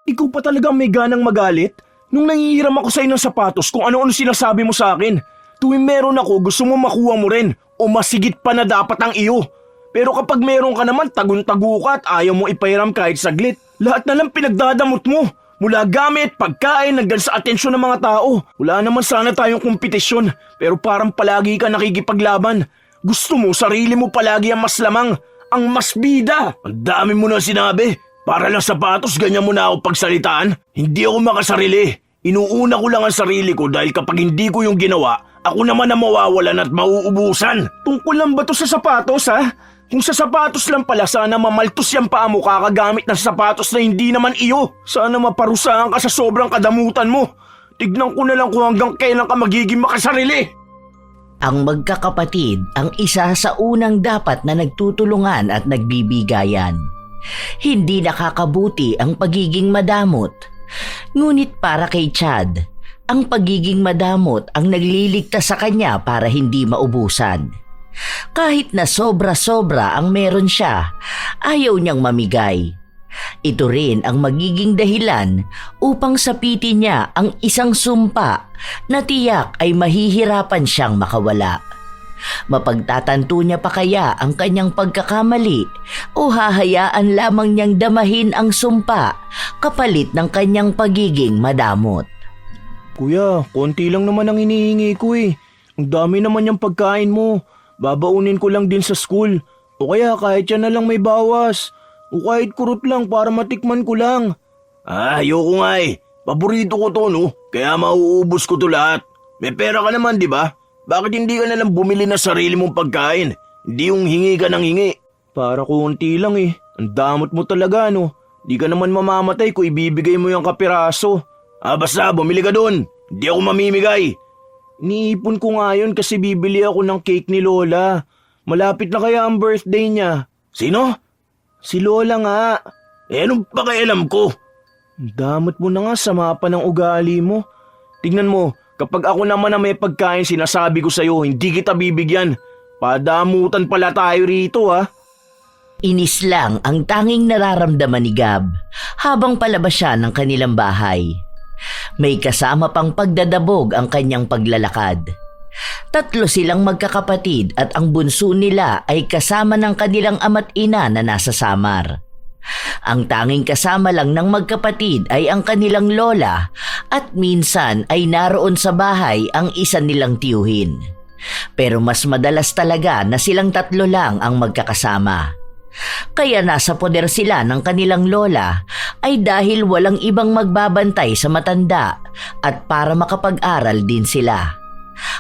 Ikaw pa talagang may ganang magalit? Nung nangihiram ako sa'yo ng sapatos kung ano-ano sinasabi mo sa akin. Tuwing meron ako, gusto mo makuha mo rin o masigit pa na dapat ang iyo. Pero kapag meron ka naman, tagun-tago ka at ayaw mo ipahiram kahit saglit. Lahat na lang pinagdadamot mo. Mula gamit, pagkain, hanggang sa atensyon ng mga tao. Wala naman sana tayong kompetisyon, pero parang palagi ka nakikipaglaban. Gusto mo, sarili mo palagi ang mas lamang, ang mas bida. Ang dami mo na sinabi. Para lang sapatos, ganyan mo na ako pagsalitaan. Hindi ako makasarili. Inuuna ko lang ang sarili ko dahil kapag hindi ko yung ginawa, ako naman ang mawawalan at mauubusan. Tungkol lang ba to sa sapatos, ha? Kung sa sapatos lang pala, sana mamaltos yung paa mo kakagamit ng sapatos na hindi naman iyo. Sana maparusahan ka sa sobrang kadamutan mo. Tignan ko na lang kung hanggang kailan ka magiging makasarili. Ang magkakapatid ang isa sa unang dapat na nagtutulungan at nagbibigayan. Hindi nakakabuti ang pagiging madamot. Ngunit para kay Chad, ang pagiging madamot ang nagliligtas sa kanya para hindi maubusan. Kahit na sobra-sobra ang meron siya, ayaw niyang mamigay. Ito rin ang magiging dahilan upang sapitin niya ang isang sumpa na tiyak ay mahihirapan siyang makawala. Mapagtatanto niya pa kaya ang kanyang pagkakamali o hahayaan lamang niyang damahin ang sumpa kapalit ng kanyang pagiging madamot? Kuya, konti lang naman ang hinihingi ko eh. Ang dami naman yung pagkain mo. Babaunin ko lang din sa school. O kaya kahit yan na lang may bawas. O kahit kurot lang para matikman ko lang. Ayoko nga eh. Paborito ko to no. Kaya mauubos ko to lahat. May pera ka naman di ba? Bakit hindi ka na lang bumili na sarili mong pagkain? Hindi yung hingi ka ng hingi. Para konti lang eh. Ang damot mo talaga no. Di ka naman mamamatay kung ibibigay mo yung kapiraso. Basta bumili ka dun. Hindi ako mamimigay. Iniipon ko nga yun kasi bibili ako ng cake ni Lola. Malapit na kaya ang birthday niya. Sino? Si Lola nga. Anong pakialam ko? Damot mo na nga, sama pa ng ugali mo. Tingnan mo, kapag ako naman ang may pagkain sinasabi ko sa'yo, hindi kita bibigyan. Padamutan pala tayo rito ha. Inis lang ang tanging nararamdaman ni Gab habang palabas siya ng kanilang bahay. May kasama pang pagdadabog ang kanyang paglalakad. 3 silang magkakapatid at ang bunso nila ay kasama ng kanilang ama't ina na nasa Samar. Ang tanging kasama lang ng magkapatid ay ang kanilang lola at minsan ay naroon sa bahay ang isa nilang tiyuhin. Pero mas madalas talaga na silang 3 lang ang magkakasama. Kaya nasa poder sila ng kanilang lola ay dahil walang ibang magbabantay sa matanda at para makapag-aral din sila.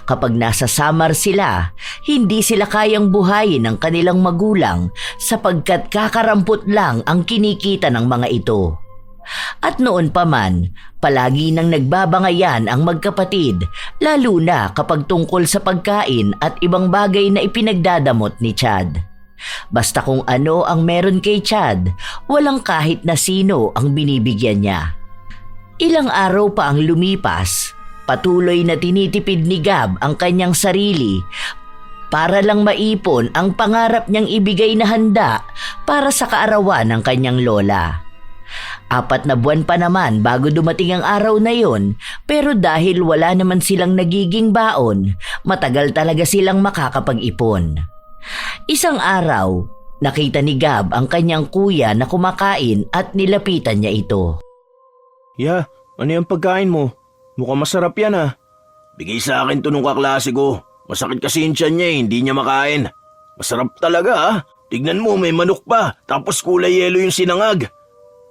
Kapag nasa Samar sila, hindi sila kayang buhayin ng kanilang magulang sapagkat kakarampot lang ang kinikita ng mga ito. At noon pa man, palagi nang nagbabangayan ang magkapatid lalo na kapag tungkol sa pagkain at ibang bagay na ipinagdadamot ni Chad. Basta kung ano ang meron kay Chad, walang kahit na sino ang binibigyan niya. Ilang araw pa ang lumipas, patuloy na tinitipid ni Gab ang kanyang sarili para lang maipon ang pangarap niyang ibigay na handa para sa kaarawan ng kanyang lola. 4 na buwan pa naman bago dumating ang araw na yon, pero dahil wala naman silang nagiging baon, matagal talaga silang makakapag-ipon. Isang araw, nakita ni Gab ang kanyang kuya na kumakain at nilapitan niya ito. Ya, ano yung pagkain mo? Mukhang masarap yan ah. Bigay sa akin to nung kaklase ko. Masakit kasi yung tiyan niya eh, hindi niya makain. Masarap talaga ah. Tignan mo, may manok pa, tapos kulay yelo yung sinangag.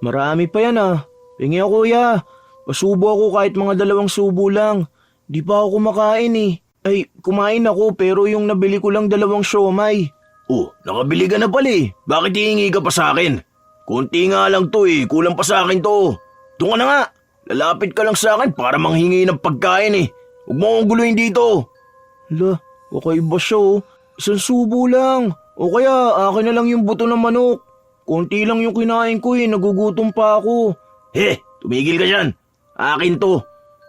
Marami pa yan ah. Pingi ako kuya. Pasubo ako kahit mga 2 subo lang. Di pa ako kumakain eh. Ay, kumain ako pero yung nabili ko lang 2 siomay. Oh, nakabili ka na pala eh. Bakit hihingi ka pa sa akin? Kunti nga lang to eh, kulang pa sa akin to. Doon ka na nga. Lalapit ka lang sa akin para manghingi ng pagkain eh. Huwag mo akong guluhin dito. Hala, okay ba siya oh? 1 subo lang. O kaya akin na lang yung buto ng manok. Kunti lang yung kinain ko eh, nagugutom pa ako. Tumigil ka dyan. Akin to.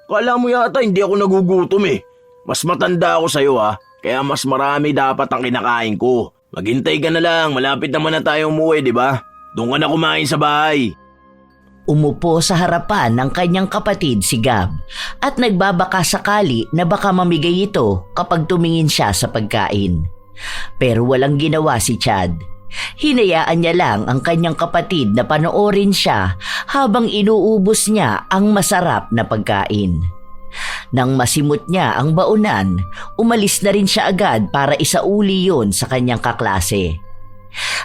Kala mo yata hindi ako nagugutom eh. Mas matanda ako sa'yo ha, kaya mas marami dapat ang kinakain ko. Maghintay ka na lang, malapit naman na tayo umuwi, di ba? Doon ka na kumain sa bahay. Umupo sa harapan ng kanyang kapatid si Gab at nagbabaka sakali na baka mamigay ito kapag tumingin siya sa pagkain. Pero walang ginawa si Chad. Hinayaan niya lang ang kanyang kapatid na panoorin siya habang inuubos niya ang masarap na pagkain. Nang masimot niya ang baunan, umalis na rin siya agad para isauli yon sa kanyang kaklase.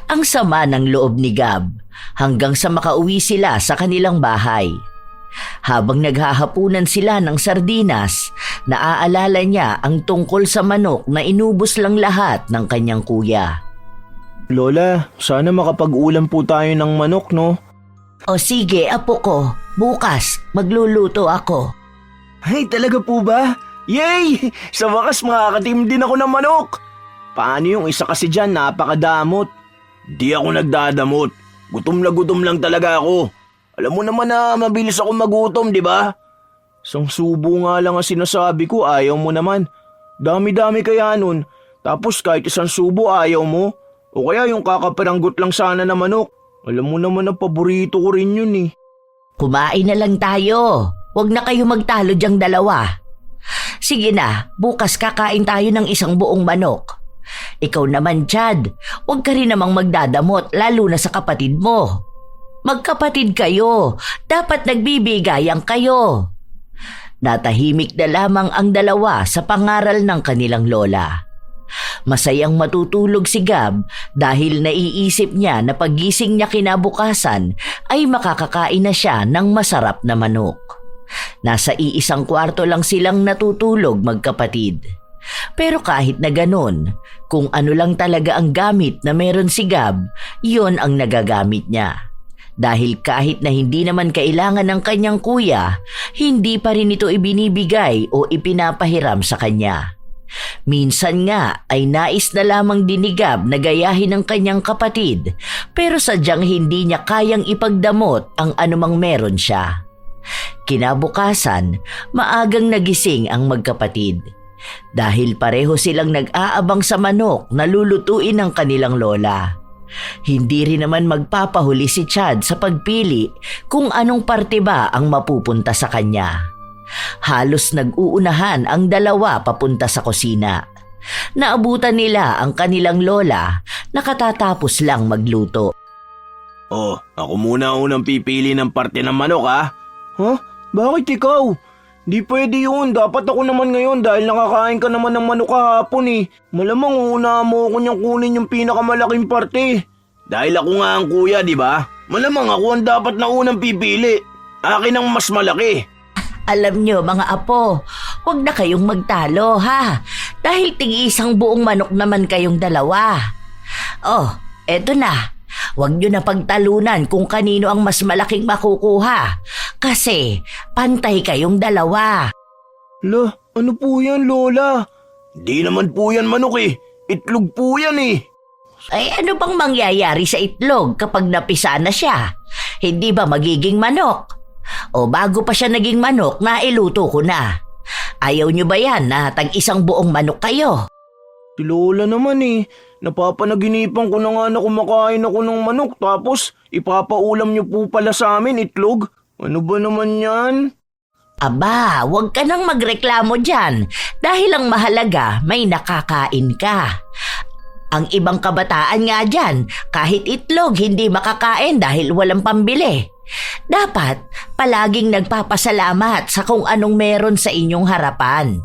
Ang sama ng loob ni Gab hanggang sa makauwi sila sa kanilang bahay. Habang naghahapunan sila ng sardinas, naaalala niya ang tungkol sa manok na inubos lang lahat ng kanyang kuya. Lola, sana makapag-ulam po tayo ng manok, no? O sige, apo ko, bukas magluluto ako. Ay, talaga po ba? Yay! Sa wakas makakatim din ako ng manok! Paano yung isa kasi dyan, napakadamot? Di ako nagdadamot. Gutom lang talaga ako. Alam mo naman na mabilis ako magutom, di ba? Isang subo nga lang ang sinasabi ko, ayaw mo naman. Dami-dami kaya nun. Tapos kahit isang subo ayaw mo. O kaya yung kakaparanggot lang sana na manok. Alam mo naman na paborito ko rin yun eh. Kumain na lang tayo. Huwag na kayo magtalo diyang dalawa. Sige na, bukas kakain tayo ng isang buong manok. Ikaw naman, Chad, huwag ka rin namang magdadamot lalo na sa kapatid mo. Magkapatid kayo, dapat nagbibigayan kayo. Natahimik na lamang ang dalawa sa pangaral ng kanilang lola. Masayang matutulog si Gab dahil naiisip niya na paggising niya kinabukasan ay makakakain na siya ng masarap na manok. Nasa iisang kwarto lang silang natutulog magkapatid. Pero kahit na ganon, kung ano lang talaga ang gamit na meron si Gab, yon ang nagagamit niya. Dahil kahit na hindi naman kailangan ng kanyang kuya, hindi pa rin ito ibinibigay o ipinapahiram sa kanya. Minsan nga ay nais na lamang din ni Gab na gayahin ng kanyang kapatid, pero sadyang hindi niya kayang ipagdamot ang anumang meron siya. Kinabukasan, maagang nagising ang magkapatid. Dahil pareho silang nag-aabang sa manok na lulutuin ng kanilang lola. Hindi rin naman magpapahuli si Chad sa pagpili kung anong parte ba ang mapupunta sa kanya. Halos nag-uunahan ang dalawa papunta sa kusina. Naabutan nila ang kanilang lola na katatapos lang magluto. Oh, ako muna unang pipili ng parte ng manok ha? Huh? Bakit ikaw? Di pwede yun. Dapat ako naman ngayon dahil nakakain ka naman ng manok kahapon eh. Malamang una mo ako niyang kunin yung pinakamalaking parte. Dahil ako nga ang kuya, di ba? Malamang ako ang dapat na unang pipili. Akin ang mas malaki. Alam nyo mga apo, huwag na kayong magtalo ha. Dahil tig-isang buong manok naman kayong dalawa. Oh, eto na. Huwag nyo na pagtalunan kung kanino ang mas malaking makukuha. Kasi pantay kayong dalawa. Lah, ano po yan, Lola? Di naman po yan manok eh. Itlog po yan eh. Ay ano bang mangyayari sa itlog kapag napisa na siya? Hindi ba magiging manok? O bago pa siya naging manok, nailuto ko na. Ayaw nyo ba yan na tag-isang buong manok kayo? Si Lola naman eh. Napapanaginipan ko na nga na kumakain ako ng manok tapos ipapaulam niyo po pala sa amin itlog. Ano ba naman yan? Aba, huwag ka nang magreklamo dyan dahil ang mahalaga may nakakain ka. Ang ibang kabataan nga dyan, kahit itlog hindi makakain dahil walang pambili. Dapat palaging nagpapasalamat sa kung anong meron sa inyong harapan.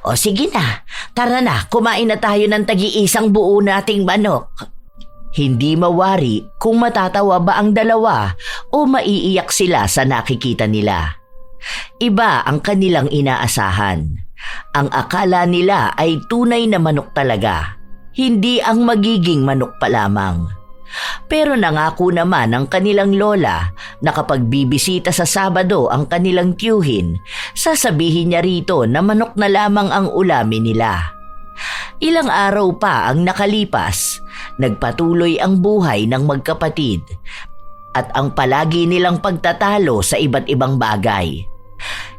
O sige na, tara na, kumain na tayo ng tagi-isang buo nating manok. Hindi mawari kung matatawa ba ang dalawa o maiiyak sila sa nakikita nila. Iba ang kanilang inaasahan. Ang akala nila ay tunay na manok talaga, hindi ang magiging manok pa lamang. Pero nangako naman ang kanilang lola na kapag bibisita sa Sabado ang kanilang tiyuhin, sasabihin niya rito na manok na lamang ang ulamin nila. Ilang araw pa ang nakalipas, nagpatuloy ang buhay ng magkapatid at ang palagi nilang pagtatalo sa iba't ibang bagay.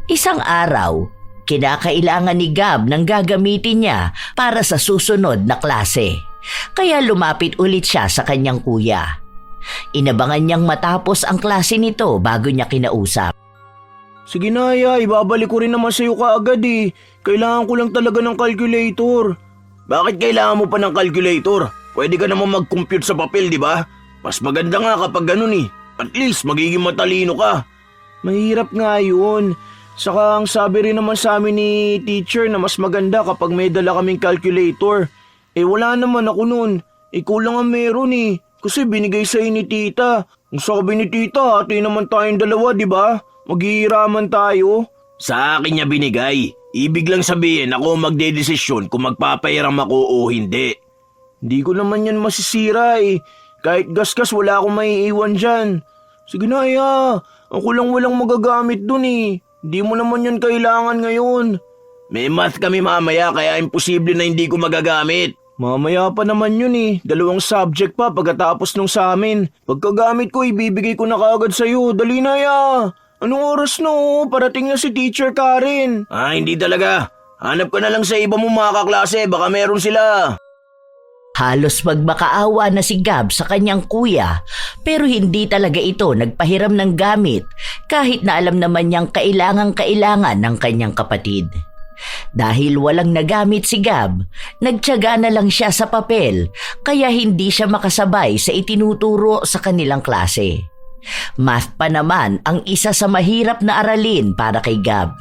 Isang araw, kinakailangan ni Gab ng gagamitin niya para sa susunod na klase. Kaya lumapit ulit siya sa kanyang kuya. Inabangan niyang matapos ang klase nito bago niya kinausap. Sige na, ya, ibabalik ko rin naman sa'yo kaagad eh. Kailangan ko lang talaga ng calculator. Bakit kailangan mo pa ng calculator? Pwede ka naman mag-compute sa papel, di ba? Mas maganda nga kapag ganun eh. At least magiging matalino ka. Mahirap nga yun. Saka ang sabi rin naman sa amin ni teacher na mas maganda kapag may dala kaming calculator. Wala naman ako nun. Ikaw lang ang meron eh. Kasi binigay sa'yo ni tita. Ang sabi ni tita, hati naman tayong dalawa, di ba? Maghihiraman tayo. Sa akin niya binigay. Ibig lang sabihin ako magdedesisyon kung magpapahiram ako o hindi. Hindi ko naman yan masisira eh. Kahit gasgas wala akong maiiwan dyan. Sige na, ya. Ako lang walang magagamit dun eh. Hindi mo naman yan kailangan ngayon. May math kami mamaya kaya imposible na hindi ko magagamit. Mamaya pa naman yun eh. 2 subject pa pagkatapos nung sa amin. Pagkagamit ko ibibigay ko na kaagad sa'yo. Dali na, ya. Anong oras no? Parating na si Teacher Karen. Hindi talaga. Hanap ka na lang sa iba mong mga kaklase. Baka meron sila. Halos magmakaawa na si Gab sa kanyang kuya pero hindi talaga ito nagpahiram ng gamit kahit na alam naman niyang kailangan ng kanyang kapatid. Dahil walang nagamit si Gab, nagtiyaga na lang siya sa papel kaya hindi siya makasabay sa itinuturo sa kanilang klase. Math pa naman ang isa sa mahirap na aralin para kay Gab.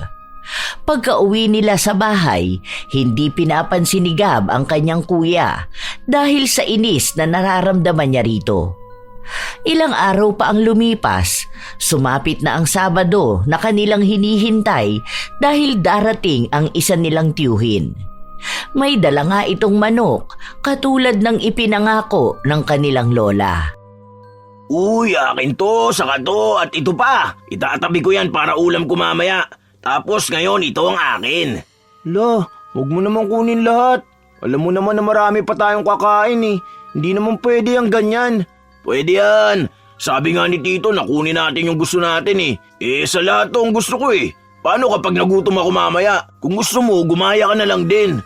Pagka-uwi nila sa bahay, hindi pinapansin ni Gab ang kanyang kuya dahil sa inis na nararamdaman niya rito. Ilang araw pa ang lumipas, sumapit na ang Sabado na kanilang hinihintay dahil darating ang isa nilang tiyuhin. May dala nga itong manok katulad ng ipinangako ng kanilang lola. Uy, akin to, saka to, at ito pa. Itatabi ko yan para ulam ko mamaya. Tapos ngayon, ito ang akin. La, huwag mo naman kunin lahat. Alam mo naman na marami pa tayong kakain eh. Hindi naman pwede ang ganyan. Pwede yan. Sabi nga ni Tito na kunin natin yung gusto natin eh. Sa lahat to ang gusto ko eh. Paano kapag nagutom ako mamaya? Kung gusto mo, gumaya ka na lang din.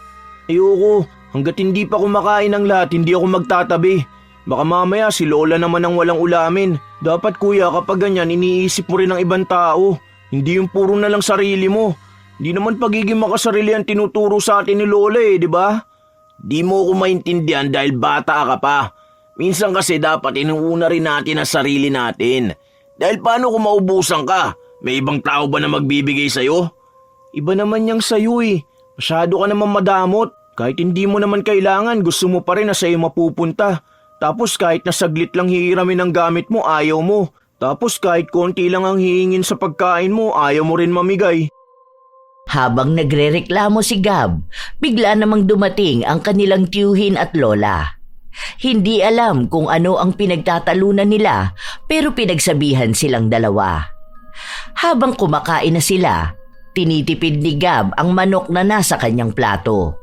Ayoko. Hanggat hindi pa kumakain ng lahat, hindi ako magtatabi. Baka mamaya si Lola naman ang walang ulamin. Dapat kuya kapag ganyan, iniisip mo rin ang ibang tao. Hindi yung puro na lang sarili mo. Di naman pagiging makasarili ang tinuturo sa atin ni Lola eh, di ba? Di mo ko maintindihan dahil bata ka pa. Minsan kasi dapat inuuna rin natin ang sarili natin. Dahil paano kung maubusan ka? May ibang tao ba na magbibigay sa'yo? Iba naman yang sa'yo eh. Masyado ka naman madamot. Kahit hindi mo naman kailangan, gusto mo pa rin na sa'yo mapupunta. Tapos kahit na saglit lang hihiramin ang gamit mo, ayaw mo. Tapos kahit konti lang ang hihingin sa pagkain mo, ayaw mo rin mamigay. Habang nagrereklamo si Gab, bigla namang dumating ang kanilang tiyuhin at lola. Hindi alam kung ano ang pinagtatalunan nila pero pinagsabihan silang dalawa. Habang kumakain na sila, tinitipid ni Gab ang manok na nasa kanyang plato.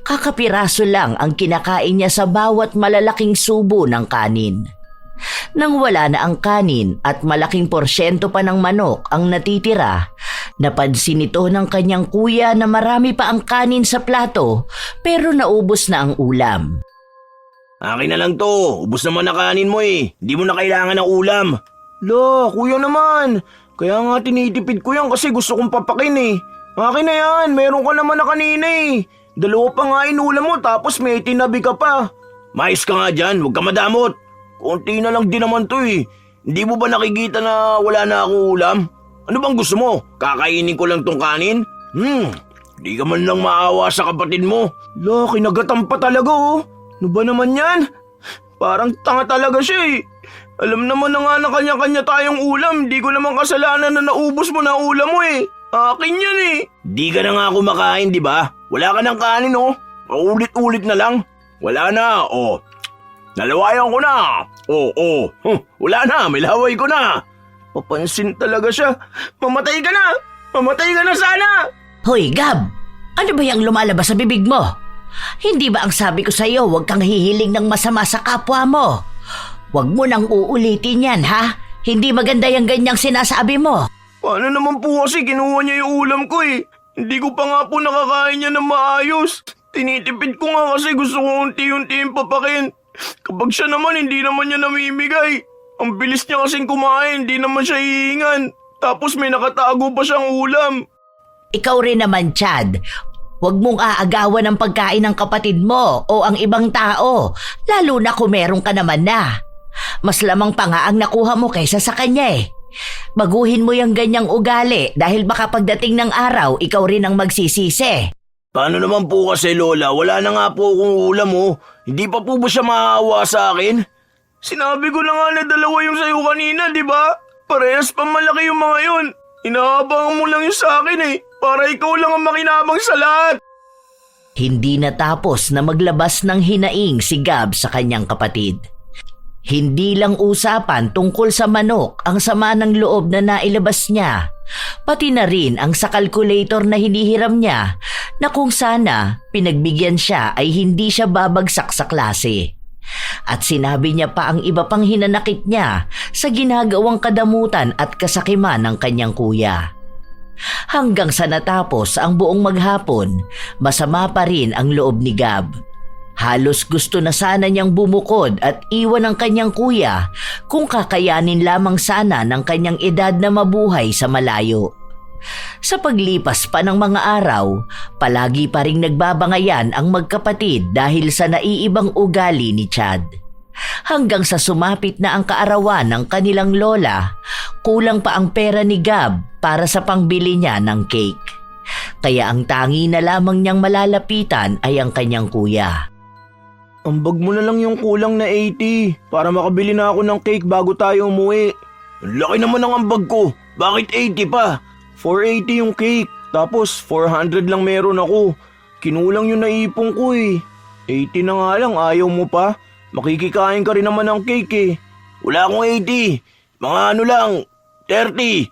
Kakapiraso lang ang kinakain niya sa bawat malalaking subo ng kanin. Nang wala na ang kanin at malaking porsyento pa ng manok ang natitira, napansin ito ng kanyang kuya na marami pa ang kanin sa plato pero naubos na ang ulam. Akin na lang to, ubos naman na kanin mo eh. Di mo na kailangan ng ulam. La, kuya naman. Kaya nga tinitipid ko yan kasi gusto kong papakin eh. Akin na yan, meron ka naman na kanina eh. 2 pa nga inulam mo tapos may tinabi ka pa. Mais ka nga dyan, huwag ka madamot. Konti na lang din naman to eh. Hindi mo ba nakikita na wala na akong ulam? Ano bang gusto mo? Kakainin ko lang tong kanin? Di ka man lang maawa sa kapatid mo. La, kinagatan pa talaga oh. Ano ba naman yan? Parang tanga talaga siya eh. Alam naman na nga na kanya-kanya tayong ulam. Di ko naman kasalanan na naubos mo na ulam mo eh. Akin yan eh. Di ka na nga kumakain, di ba? Wala ka ng kanin oh. Paulit-ulit na lang. Wala na, oh. Nalawayan ko na. Oh. Wala na, may laway ko na. Papansin talaga siya. Mamatay ka na. Mamatay ka na sana. Hoy, Gab! Ano ba yung lumalabas sa bibig mo? Hindi ba ang sabi ko sa'yo huwag kang hihiling ng masama sa kapwa mo? Huwag mo nang uulitin yan, ha? Hindi maganda yung ganyang sinasabi mo. Paano naman po kasi kinuha niya yung ulam ko eh. Hindi ko pa nga po nakakain niya ng maayos. Tinitipid ko nga kasi gusto ko unti-unti yung papakin. Kapag siya naman, hindi naman niya namimigay. Ang bilis niya kasing kumain, hindi naman siya hihingan. Tapos may nakatago pa siyang ulam. Ikaw rin naman, Chad. Huwag mong aagawan ng pagkain ng kapatid mo o ang ibang tao, lalo na kung meron ka naman na. Mas lamang pa nga ang nakuha mo kaysa sa kanya eh. Baguhin mo yung ganyang ugali dahil baka pagdating ng araw, ikaw rin ang magsisisi. Paano naman po kasi, Lola? Wala na nga po akong ulam, oh. Hindi pa po ba siya maawa sa akin? Sinabi ko na nga na dalawa yung sayo kanina, di ba? Parehas pa malaki yung mga yun. Inaabangan mo lang yung sa akin eh. Para ikaw lang ang makinabang sa lahat. Hindi natapos na maglabas ng hinaing si Gab sa kanyang kapatid. Hindi lang usapan tungkol sa manok ang sama ng loob na nailabas niya, pati na rin ang sa calculator na hinihiram niya na kung sana pinagbigyan siya ay hindi siya babagsak sa klase. At sinabi niya pa ang iba pang hinanakit niya sa ginagawang kadamutan at kasakiman ng kanyang kuya. Hanggang sa natapos ang buong maghapon, masama pa rin ang loob ni Gab. Halos gusto na sana niyang bumukod at iwan ang kanyang kuya kung kakayanin lamang sana ng kanyang edad na mabuhay sa malayo. Sa paglipas pa ng mga araw, palagi pa ring nagbabangayan ang magkapatid dahil sa naiibang ugali ni Chad. Hanggang sa sumapit na ang kaarawan ng kanilang lola, kulang pa ang pera ni Gab para sa pangbili niya ng cake. Kaya ang tangi na lamang niyang malalapitan ay ang kanyang kuya. Ambag mo na lang yung kulang na 80 para makabili na ako ng cake bago tayo umuwi. Ang laki naman ng ambag ko. Bakit 80 pa? 480 yung cake. Tapos 400 lang meron ako. Kinulang yung naipon ko eh. 80 na nga lang, ayaw mo pa? Makikikain ka rin naman ng cake eh. Wala akong 80. Mga ano lang, 30.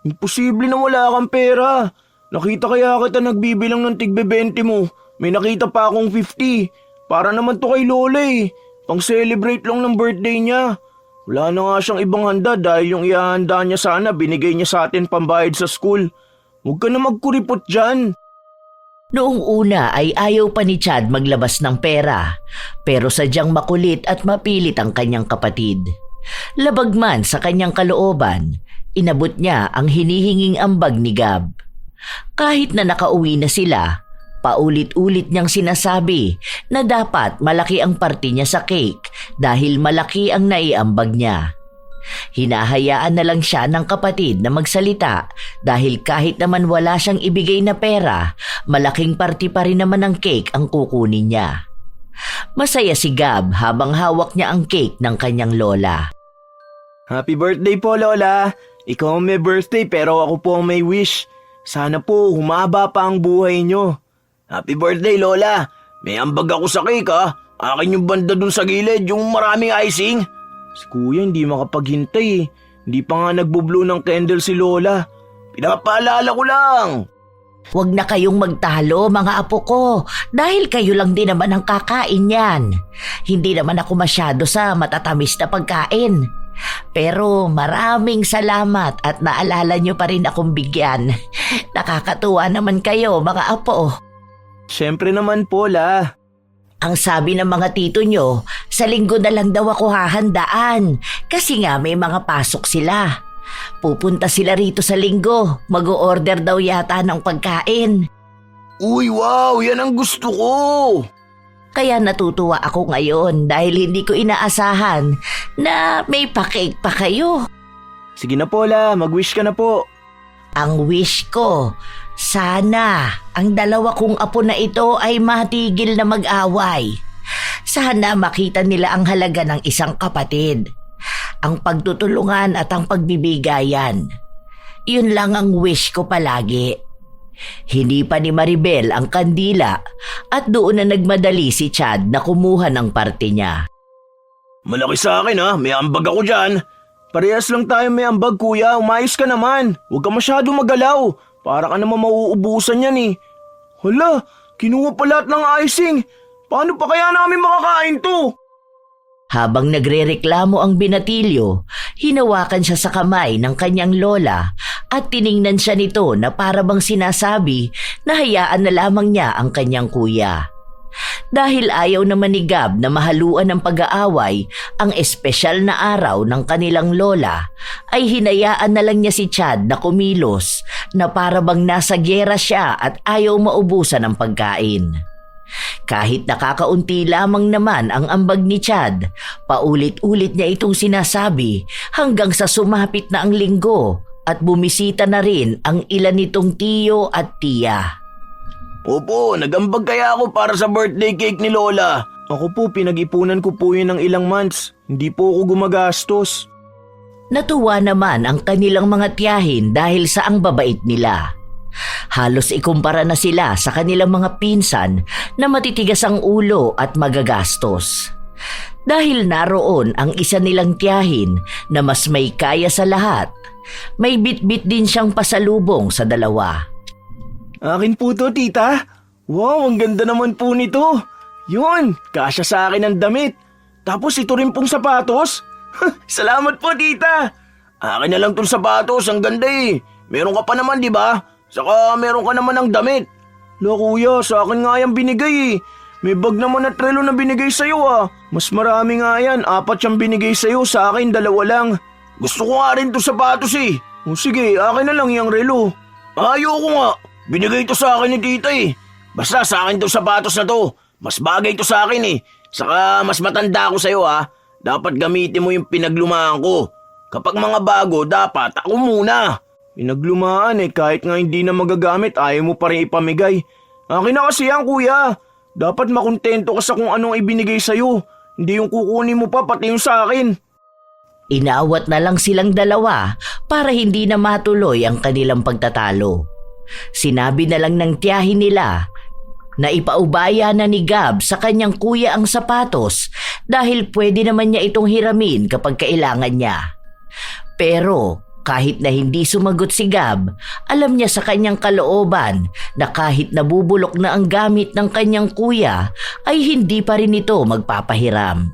Imposible na wala kang pera. Nakita kaya kita nagbibilang ng tigbe-20 mo. May nakita pa akong 50. Para naman to kay Lola eh. Pang-celebrate lang ng birthday niya. Wala na nga siyang ibang handa dahil yung ihahanda niya sana binigay niya sa atin pambayad sa school. Huwag ka na magkuripot dyan. Noong una ay ayaw pa ni Chad maglabas ng pera, pero sadyang makulit at mapilit ang kanyang kapatid. Labag man sa kanyang kalooban, inabot niya ang hinihinging ambag ni Gab. Kahit na nakauwi na sila, paulit-ulit niyang sinasabi na dapat malaki ang parte niya sa cake dahil malaki ang naiambag niya. Hinahayaan na lang siya ng kapatid na magsalita dahil kahit naman wala siyang ibigay na pera, malaking parte pa rin naman ng cake ang kukunin niya. Masaya si Gab habang hawak niya ang cake ng kanyang lola. Happy birthday po, Lola. Ikaw ang may birthday pero ako po ang may wish. Sana po humaba pa ang buhay niyo. Happy birthday, Lola. May ambag ako sa cake ha. Akin yung banda dun sa gilid, yung maraming icing. Si Kuya hindi makapaghintay eh. Hindi pa nga nagbublow ng candle si Lola. Pinapaalala ko lang. Huwag na kayong magtalo mga apo ko dahil kayo lang din naman ang kakain yan. Hindi naman ako masyado sa matatamis na pagkain. Pero maraming salamat at naalala nyo pa rin akong bigyan. Nakakatuwa naman kayo mga apo. Siyempre naman po, La. Ang sabi ng mga tito nyo, sa linggo na lang daw ako hahandaan kasi nga may mga pasok sila. Pupunta sila rito sa linggo, mag-o-order daw yata ng pagkain. Uy, wow, yan ang gusto ko. Kaya natutuwa ako ngayon dahil hindi ko inaasahan na may pa-cake pa kayo. Sige na po, La, mag-wish ka na po. Ang wish ko, sana ang dalawa kong apo na ito ay matigil na mag-away. Sana makita nila ang halaga ng isang kapatid, ang pagtutulungan at ang pagbibigayan. Yun lang ang wish ko palagi. Hindi pa ni Maribel ang kandila at doon na nagmadali si Chad na kumuha ng parte niya. Malaki sa akin ha, may ambag ako dyan. Parehas lang tayo may ambag, Kuya. Umayos ka naman. Huwag ka masyado magalaw. Para ka naman mauubusan yan eh. Hala, kinuha pa lahat ng icing. Paano pa kaya namin makakain to? Habang nagrereklamo ang binatilyo, hinawakan siya sa kamay ng kanyang lola at tiningnan siya nito na para bang sinasabi na hayaan na lamang niya ang kanyang kuya. Dahil ayaw naman ni Gab na mahaluan ng pag-aaway ang espesyal na araw ng kanilang lola, ay hinayaan na lang niya si Chad na kumilos na para bang nasa gyera siya at ayaw maubusan ng pagkain. Kahit nakakaunti lamang naman ang ambag ni Chad, paulit-ulit niya itong sinasabi hanggang sa sumapit na ang linggo at bumisita na rin ang ilan nitong tiyo at tiya. Opo, nagambag kaya ako para sa birthday cake ni Lola. Ako po, pinag-ipunan ko po yun ng ilang months. Hindi po ako gumagastos. Natuwa naman ang kanilang mga tiyahin dahil sa ang babait nila. Halos ikumpara na sila sa kanilang mga pinsan na matitigas ang ulo at magagastos. Dahil naroon ang isa nilang tiyahin na mas may kaya sa lahat, may bitbit din siyang pasalubong sa dalawa. Akin po to, tita. Wow, ang ganda naman po nito. Yun, kasya sa akin ang damit. Tapos ito rin pong sapatos. Salamat po, tita. Akin na lang tong sapatos, ang ganda eh. Meron ka pa naman, di ba? Saka meron ka naman ng damit. La kuya, sa akin nga yan binigay eh. May bag naman at relo na binigay sa'yo ah. Mas marami nga yan, 4 yung binigay sa'yo, sa akin 2 lang. Gusto ko nga rin to sapatos eh. O sige, akin na lang yung relo. Ayoko nga, binigay to sa akin ni tita eh. Basta sa akin to sapatos na to. Mas bagay to sa akin eh. Saka mas matanda ako sa'yo ah. Dapat gamitin mo yung pinaglumaan ko. Kapag mga bago, dapat ako muna. Pinaglumaan eh, kahit nga hindi na magagamit, ayaw mo pa rin ipamigay. Akin na kasi yan, kuya. Dapat makontento ka sa kung anong ibinigay sa'yo. Hindi yung kukunin mo pa, pati yung sa akin. Inawat na lang silang dalawa para hindi na matuloy ang kanilang pagtatalo. Sinabi na lang ng tiyahin nila na ipaubaya na ni Gab sa kanyang kuya ang sapatos dahil pwede naman niya itong hiramin kapag kailangan niya. Pero kahit na hindi sumagot si Gab, alam niya sa kanyang kalooban na kahit nabubulok na ang gamit ng kanyang kuya, ay hindi pa rin ito magpapahiram.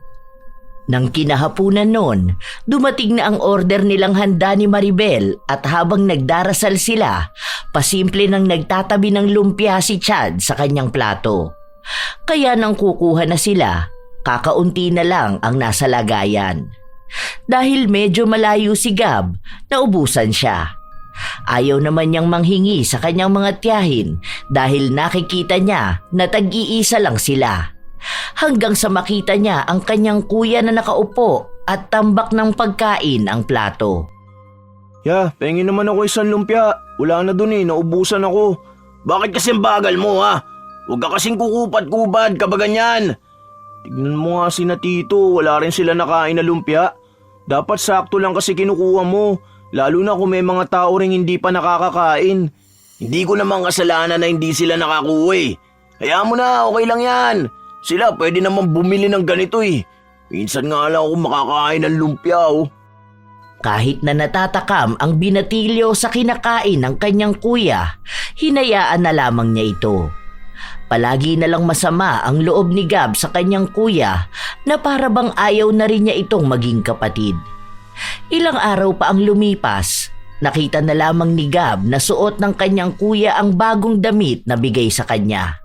Nang kinahapunan noon, dumating na ang order nilang handa ni Maribel at habang nagdarasal sila, pasimple nang nagtatabi ng lumpia si Chad sa kanyang plato. Kaya nang kukuha na sila, kakaunti na lang ang nasa lagayan. Dahil medyo malayo si Gab, naubusan siya. Ayaw naman niyang manghingi sa kanyang mga tiyahin dahil nakikita niya na tag-iisa lang sila. Hanggang sa makita niya ang kanyang kuya na nakaupo at tambak ng pagkain ang plato. Ya, pengin naman ako isang lumpia. Wala na dun eh, naubusan ako. Bakit kasing bagal mo ha? Huwag ka kasing kukupat-kupad kapag ganyan. Tignan mo nga si na tito, wala rin sila nakain na lumpia. Dapat sakto lang kasi kinukuha mo, lalo na kung may mga tao ring hindi pa nakakakain. Hindi ko naman kasalanan na hindi sila nakakuha eh. Hayaan mo na, okay lang yan. Sila pwede naman bumili ng ganito eh. Minsan nga lang ako makakain ng lumpia oh. Kahit na natatakam ang binatilyo sa kinakain ng kanyang kuya, hinayaan na lamang niya ito. Palagi na lang masama ang loob ni Gab sa kanyang kuya na para bang ayaw na rin niya itong maging kapatid. Ilang araw pa ang lumipas, nakita na lamang ni Gab na suot ng kanyang kuya ang bagong damit na bigay sa kanya.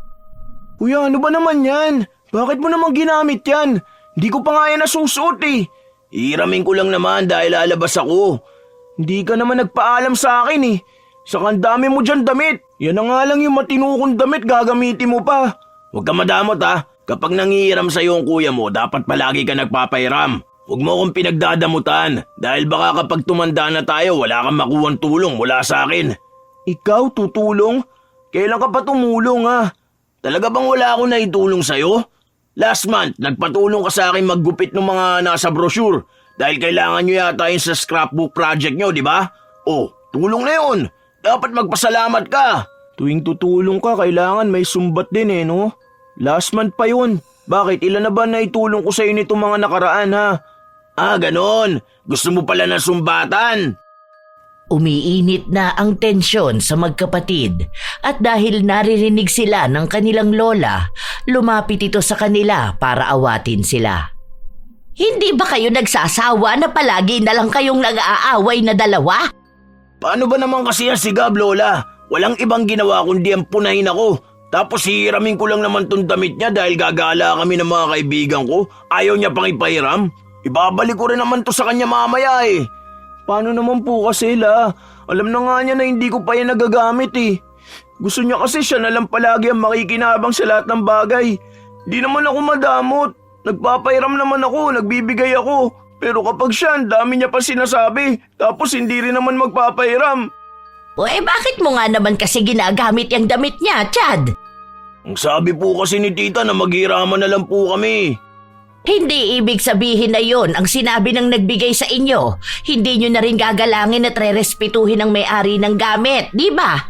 Kuya, ano ba naman yan? Bakit mo naman ginamit yan? Hindi ko pa nga yan nasusuot eh. Hiramin ko lang naman dahil lalabas ako. Hindi ka naman nagpaalam sa akin eh. Saka ang dami mo dyan damit. Yan na nga lang yung matinukong damit, gagamitin mo pa. Huwag ka madamot ha. Kapag nangihiram sa'yo ang kuya mo, dapat palagi ka nagpapahiram. Huwag mo akong pinagdadamutan dahil baka kapag tumanda na tayo, wala kang makuhang tulong mula sa akin. Ikaw tutulong? Kailan ka pa tumulong ha? Talaga bang wala akong naitulong sa'yo? Last month, nagpatulong ka sa akin maggupit ng mga nasa brochure dahil kailangan nyo yata yun sa scrapbook project nyo, di ba? Oh, tulong na yun. Dapat magpasalamat ka. Tuwing tutulong ka, kailangan may sumbat din eh, no? Last month pa yun. Bakit? Ilan na ba naitulong ko sa'yo nitong mga nakaraan, ha? Ah, ganon. Gusto mo pala ng sumbatan? Umiinit na ang tensyon sa magkapatid at dahil naririnig sila ng kanilang lola, lumapit ito sa kanila para awatin sila. Hindi ba kayo nagsasawa na palagi na lang kayong nag-aaway na dalawa? Paano ba naman kasi yan si Gab, Lola? Walang ibang ginawa kundi ang punahin ako. Tapos hihiramin ko lang naman tong damit niya dahil gagala kami ng mga kaibigan ko. Ayaw niya pang ipahiram. Ibabalik ko rin naman to sa kanya mamaya eh. Paano naman po kasi la? Alam na nga niya na hindi ko pa yan nagagamit eh. Gusto niya kasi siya na lang palagi ang makikinabang sa lahat ng bagay. Di naman ako madamot. Nagpapahiram naman ako, nagbibigay ako. Pero kapag siya, ang dami niya pa sinasabi. Tapos hindi rin naman magpapahiram. O bakit mo nga naman kasi ginagamit yung damit niya, Chad? Ang sabi po kasi ni tita na maghiraman na lang po kami. Hindi ibig sabihin na yon ang sinabi ng nagbigay sa inyo. Hindi nyo na rin gagalangin at re-respetuhin ang may-ari ng gamit, di ba?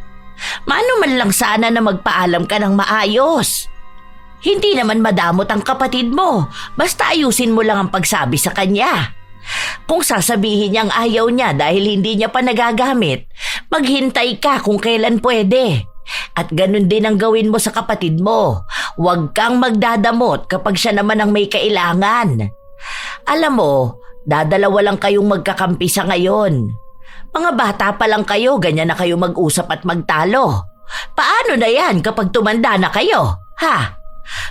Mano man lang sana na magpaalam ka ng maayos. Hindi naman madamot ang kapatid mo. Basta ayusin mo lang ang pagsabi sa kanya. Kung sasabihin niyang ayaw niya dahil hindi niya pa nagagamit, maghintay ka kung kailan pwede. At ganun din ang gawin mo sa kapatid mo. Huwag kang magdadamot kapag siya naman ang may kailangan. Alam mo, dadalawa lang kayong magkakampi sa ngayon. Mga bata pa lang kayo, ganyan na kayo mag-usap at magtalo. Paano na yan kapag tumanda na kayo? Ha?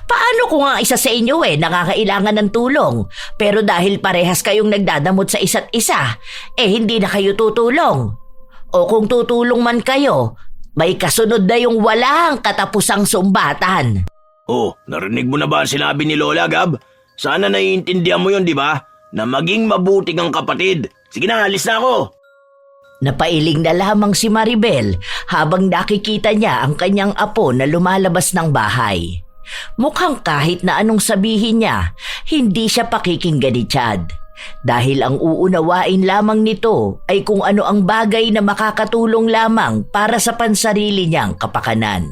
Paano kung ang isa sa inyo nakakailangan ng tulong, pero dahil parehas kayong nagdadamot sa isa't isa, hindi na kayo tutulong? O kung tutulong man kayo, may kasunod na yung walang katapusang sumbatan. Oh, narinig mo na ba ang sinabi ni Lola, Gab? Sana naiintindihan mo yun, di ba? Na maging mabuti kang kapatid. Sige na, alis na ako. Napailing na lamang si Maribel habang nakikita niya ang kanyang apo na lumalabas ng bahay. Mukhang kahit na anong sabihin niya, hindi siya pakikinggan ni Chad. Dahil ang uunawain lamang nito ay kung ano ang bagay na makakatulong lamang para sa pansarili niyang kapakanan.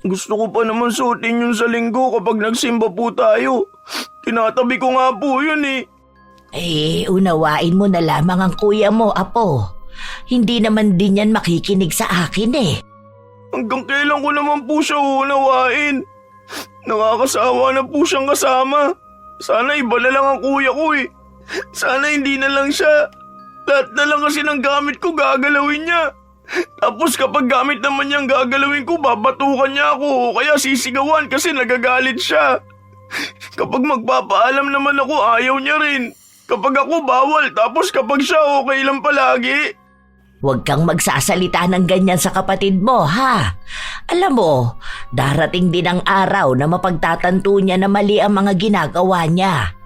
Gusto ko pa naman suotin yun sa linggo kapag nagsimba po tayo. Tinatabi ko nga po yun eh. Unawain mo na lamang ang kuya mo, apo. Hindi naman din yan makikinig sa akin eh. Hanggang kailan ko naman po siya uunawain? Nakakasawa na po siyang kasama. Sana iba na lang ang kuya ko eh. Sana hindi na lang siya. Lahat na lang kasi ng gamit ko gagalawin niya. Tapos kapag gamit naman niyang gagalawin ko, babatukan niya ako o kaya sisigawan kasi nagagalit siya. Kapag magpapaalam naman ako, ayaw niya rin. Kapag ako bawal, tapos kapag siya okay lang palagi. Huwag kang magsasalita ng ganyan sa kapatid mo, ha? Alam mo, darating din ang araw na mapagtatanto niya na mali ang mga ginagawa niya.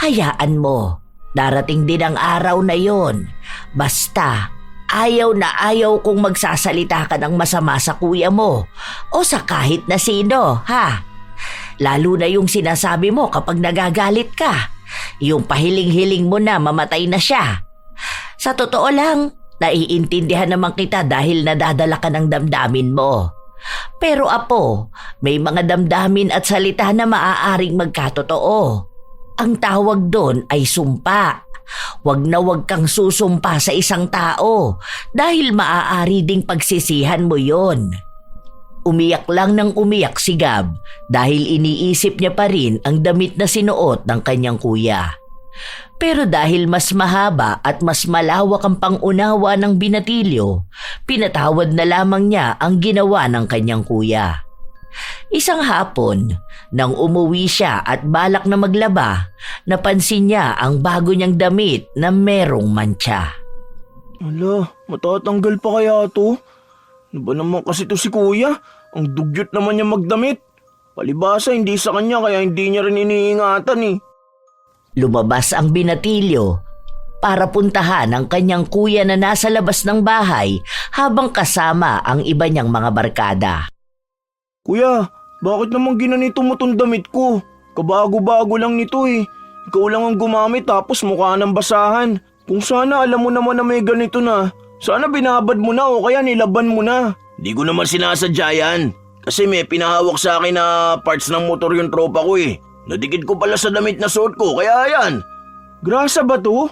Hayaan mo, darating din ang araw na yon. Basta, ayaw na ayaw kung magsasalita ka ng masama sa kuya mo o sa kahit na sino, ha? Lalo na yung sinasabi mo kapag nagagalit ka. Yung pahiling-hiling mo na mamatay na siya. Sa totoo lang, naiintindihan naman kita dahil nadadala ka ng damdamin mo. Pero apo, may mga damdamin at salita na maaaring magkatotoo. Ang tawag doon ay sumpa. Huwag na huwag kang susumpa sa isang tao dahil maaari ding pagsisihan mo yon. Umiyak lang ng umiyak si Gab dahil iniisip niya pa rin ang damit na sinuot ng kanyang kuya. Pero dahil mas mahaba at mas malawak ang pangunawa ng binatilyo, pinatawad na lamang niya ang ginawa ng kanyang kuya. Isang hapon, nang umuwi siya at balak na maglaba, napansin niya ang bago niyang damit na merong mantsa. Ala, matatanggal pa kaya to? Ano ba naman kasi to si kuya? Ang dugyot naman niya magdamit. Palibasa hindi sa kanya kaya hindi niya rin iniingatan eh. Lumabas ang binatilyo para puntahan ang kanyang kuya na nasa labas ng bahay habang kasama ang iba niyang mga barkada. Kuya, bakit naman ginanito mo tong damit ko? Kabago-bago lang nito eh. Ikaw lang ang gumamit tapos mukha ng basahan. Kung sana alam mo naman na may ganito na, sana binabad mo na o kaya nilaban mo na. Di ko naman sinasadya yan. Kasi may pinahawak sa akin na parts ng motor yung tropa ko eh. Nadikit ko pala sa damit na suot ko, kaya yan. Grasa ba to?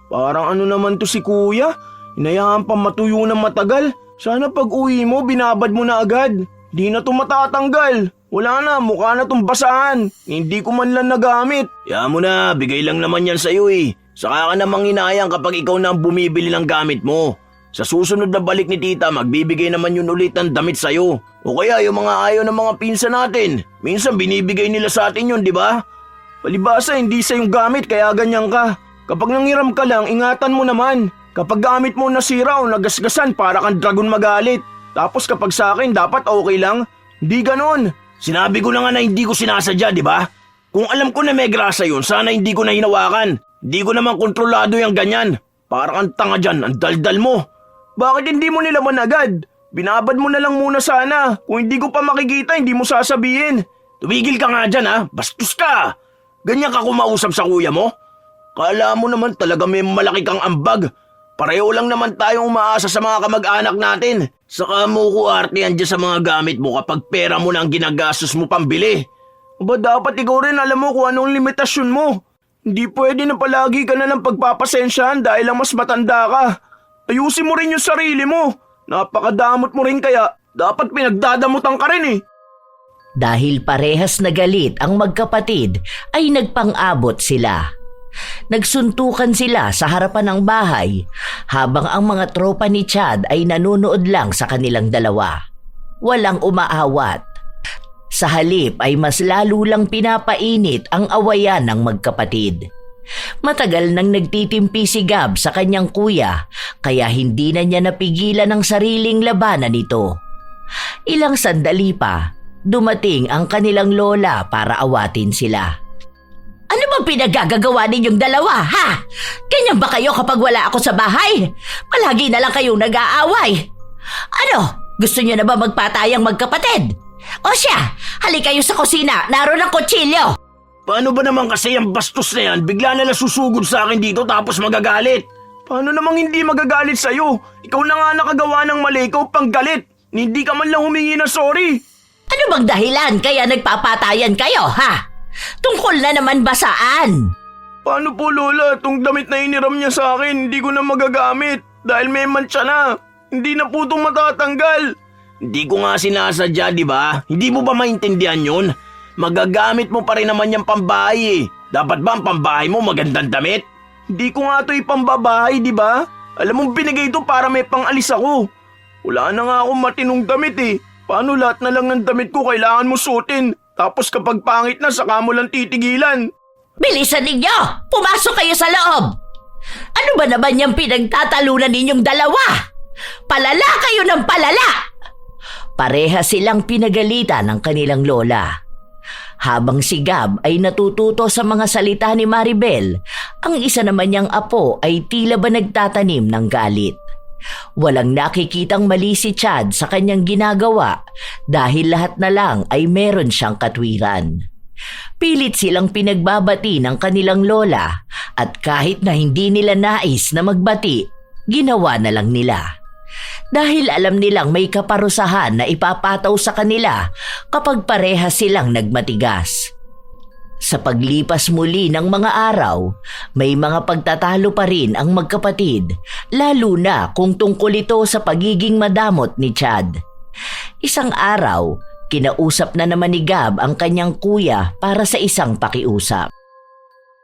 Parang ano naman to si kuya? Hinayaan pa matuyo ng matagal. Sana pag uwi mo, binabad mo na agad. Di na to matatanggal. Wala na, mukha na tong basahan. Hindi ko man lang nagamit. Kaya mo na, bigay lang naman yan sa'yo eh. Saka ka namang hinayang kapag ikaw na ang bumibili ng gamit mo. Sa susunod na balik ni tita, magbibigay naman yun ulit ng damit sa'yo. O kaya yung mga ayaw ng mga pinsan natin. Minsan binibigay nila sa atin yun, di ba? Palibasa, hindi sa yung gamit kaya ganyan ka. Kapag nangiram ka lang, ingatan mo naman. Kapag gamit mo nasira o nagasgasan, para kang dragon magalit. Tapos kapag sa akin, dapat okay lang. Hindi ganon. Sinabi ko na nga na hindi ko sinasadya, di ba? Kung alam ko na may grasa yun, sana hindi ko na hinawakan. Hindi ko naman kontrolado yung ganyan. Para kang tanga dyan, ang daldal mo. Bakit hindi mo nilaman agad? Binabad mo na lang muna sana. Kung hindi ko pa makikita, hindi mo sasabihin. Tumigil ka nga dyan ha, bastos ka. Ganyan ka kumausap sa kuya mo? Kala mo naman talaga may malaki kang ambag. Pareho lang naman tayong umaasa sa mga kamag-anak natin. Saka mo ko artehan dyan sa mga gamit mo kapag pera mo na ang ginagastos mo pambili. Ba dapat ikaw rin alam mo kung anong limitasyon mo. Hindi pwede na palagi ka na ng pagpapasensyahan dahil lang mas matanda ka. Ayusin mo rin yung sarili mo. Napakadamot mo rin kaya dapat pinagdadamutan ka rin eh. Dahil parehas na galit ang magkapatid ay nagpang-abot sila. Nagsuntukan sila sa harapan ng bahay habang ang mga tropa ni Chad ay nanonood lang sa kanilang dalawa. Walang umaawat. Sa halip ay mas lalo lang pinapainit ang awayan ng magkapatid. Matagal nang nagtitimpi si Gab sa kanyang kuya kaya hindi na niya napigilan ang sariling labanan nito. Ilang sandali pa, dumating ang kanilang lola para awatin sila. Ano bang pinagagagawa ninyong dalawa, ha? Ganyan ba kayo kapag wala ako sa bahay? Palagi na lang kayong nag-aaway. Ano, gusto niyo na ba magpatayang magkapatid? O siya, halik kayo sa kusina, naroon ang kutsilyo. Paano ba naman kasi ang bastos na yan? Bigla na lang susugod sa akin dito tapos magagalit. Paano namang hindi magagalit sa'yo? Ikaw na nga nakagawa ng mali, ikaw pang galit. Hindi ka man lang humingi ng sorry. Ano bang dahilan kaya nagpapatayan kayo, ha? Tungkol na naman ba saan? Paano po lola, itong damit na iniram niya sa akin, hindi ko na magagamit. Dahil may mantsa na. Hindi na po itong matatanggal. Hindi ko nga sinasadya, di ba? Hindi mo ba maintindihan yun? Magagamit mo pa rin naman yung pambahay eh. Dapat ba ang pambahay mo magandang damit? Hindi ko nga ito ipambabahay, di ba? Alam mong binigay ito para may pangalis ako. Wala na nga akong matinong damit eh. Paano lahat na lang ng damit ko kailangan mo suotin? Tapos kapag pangit na, saka mo lang titigilan. Bilisan ninyo! Pumasok kayo sa loob! Ano ba naman yung pinagtatalunan ninyong dalawa? Palala kayo ng palala! Pareha silang pinagalitan ng kanilang lola. Habang si Gab ay natututo sa mga salita ni Maribel, ang isa naman niyang apo ay tila ba nagtatanim ng galit. Walang nakikitang mali si Chad sa kanyang ginagawa dahil lahat na lang ay meron siyang katwiran. Pilit silang pinagbabati ng kanilang lola at kahit na hindi nila nais na magbati, ginawa na lang nila. Dahil alam nilang may kaparusahan na ipapataw sa kanila kapag pareha silang nagmatigas. Sa paglipas muli ng mga araw, may mga pagtatalo pa rin ang magkapatid, lalo na kung tungkol ito sa pagiging madamot ni Chad. Isang araw, kinausap na naman ni Gab ang kanyang kuya para sa isang pakiusap.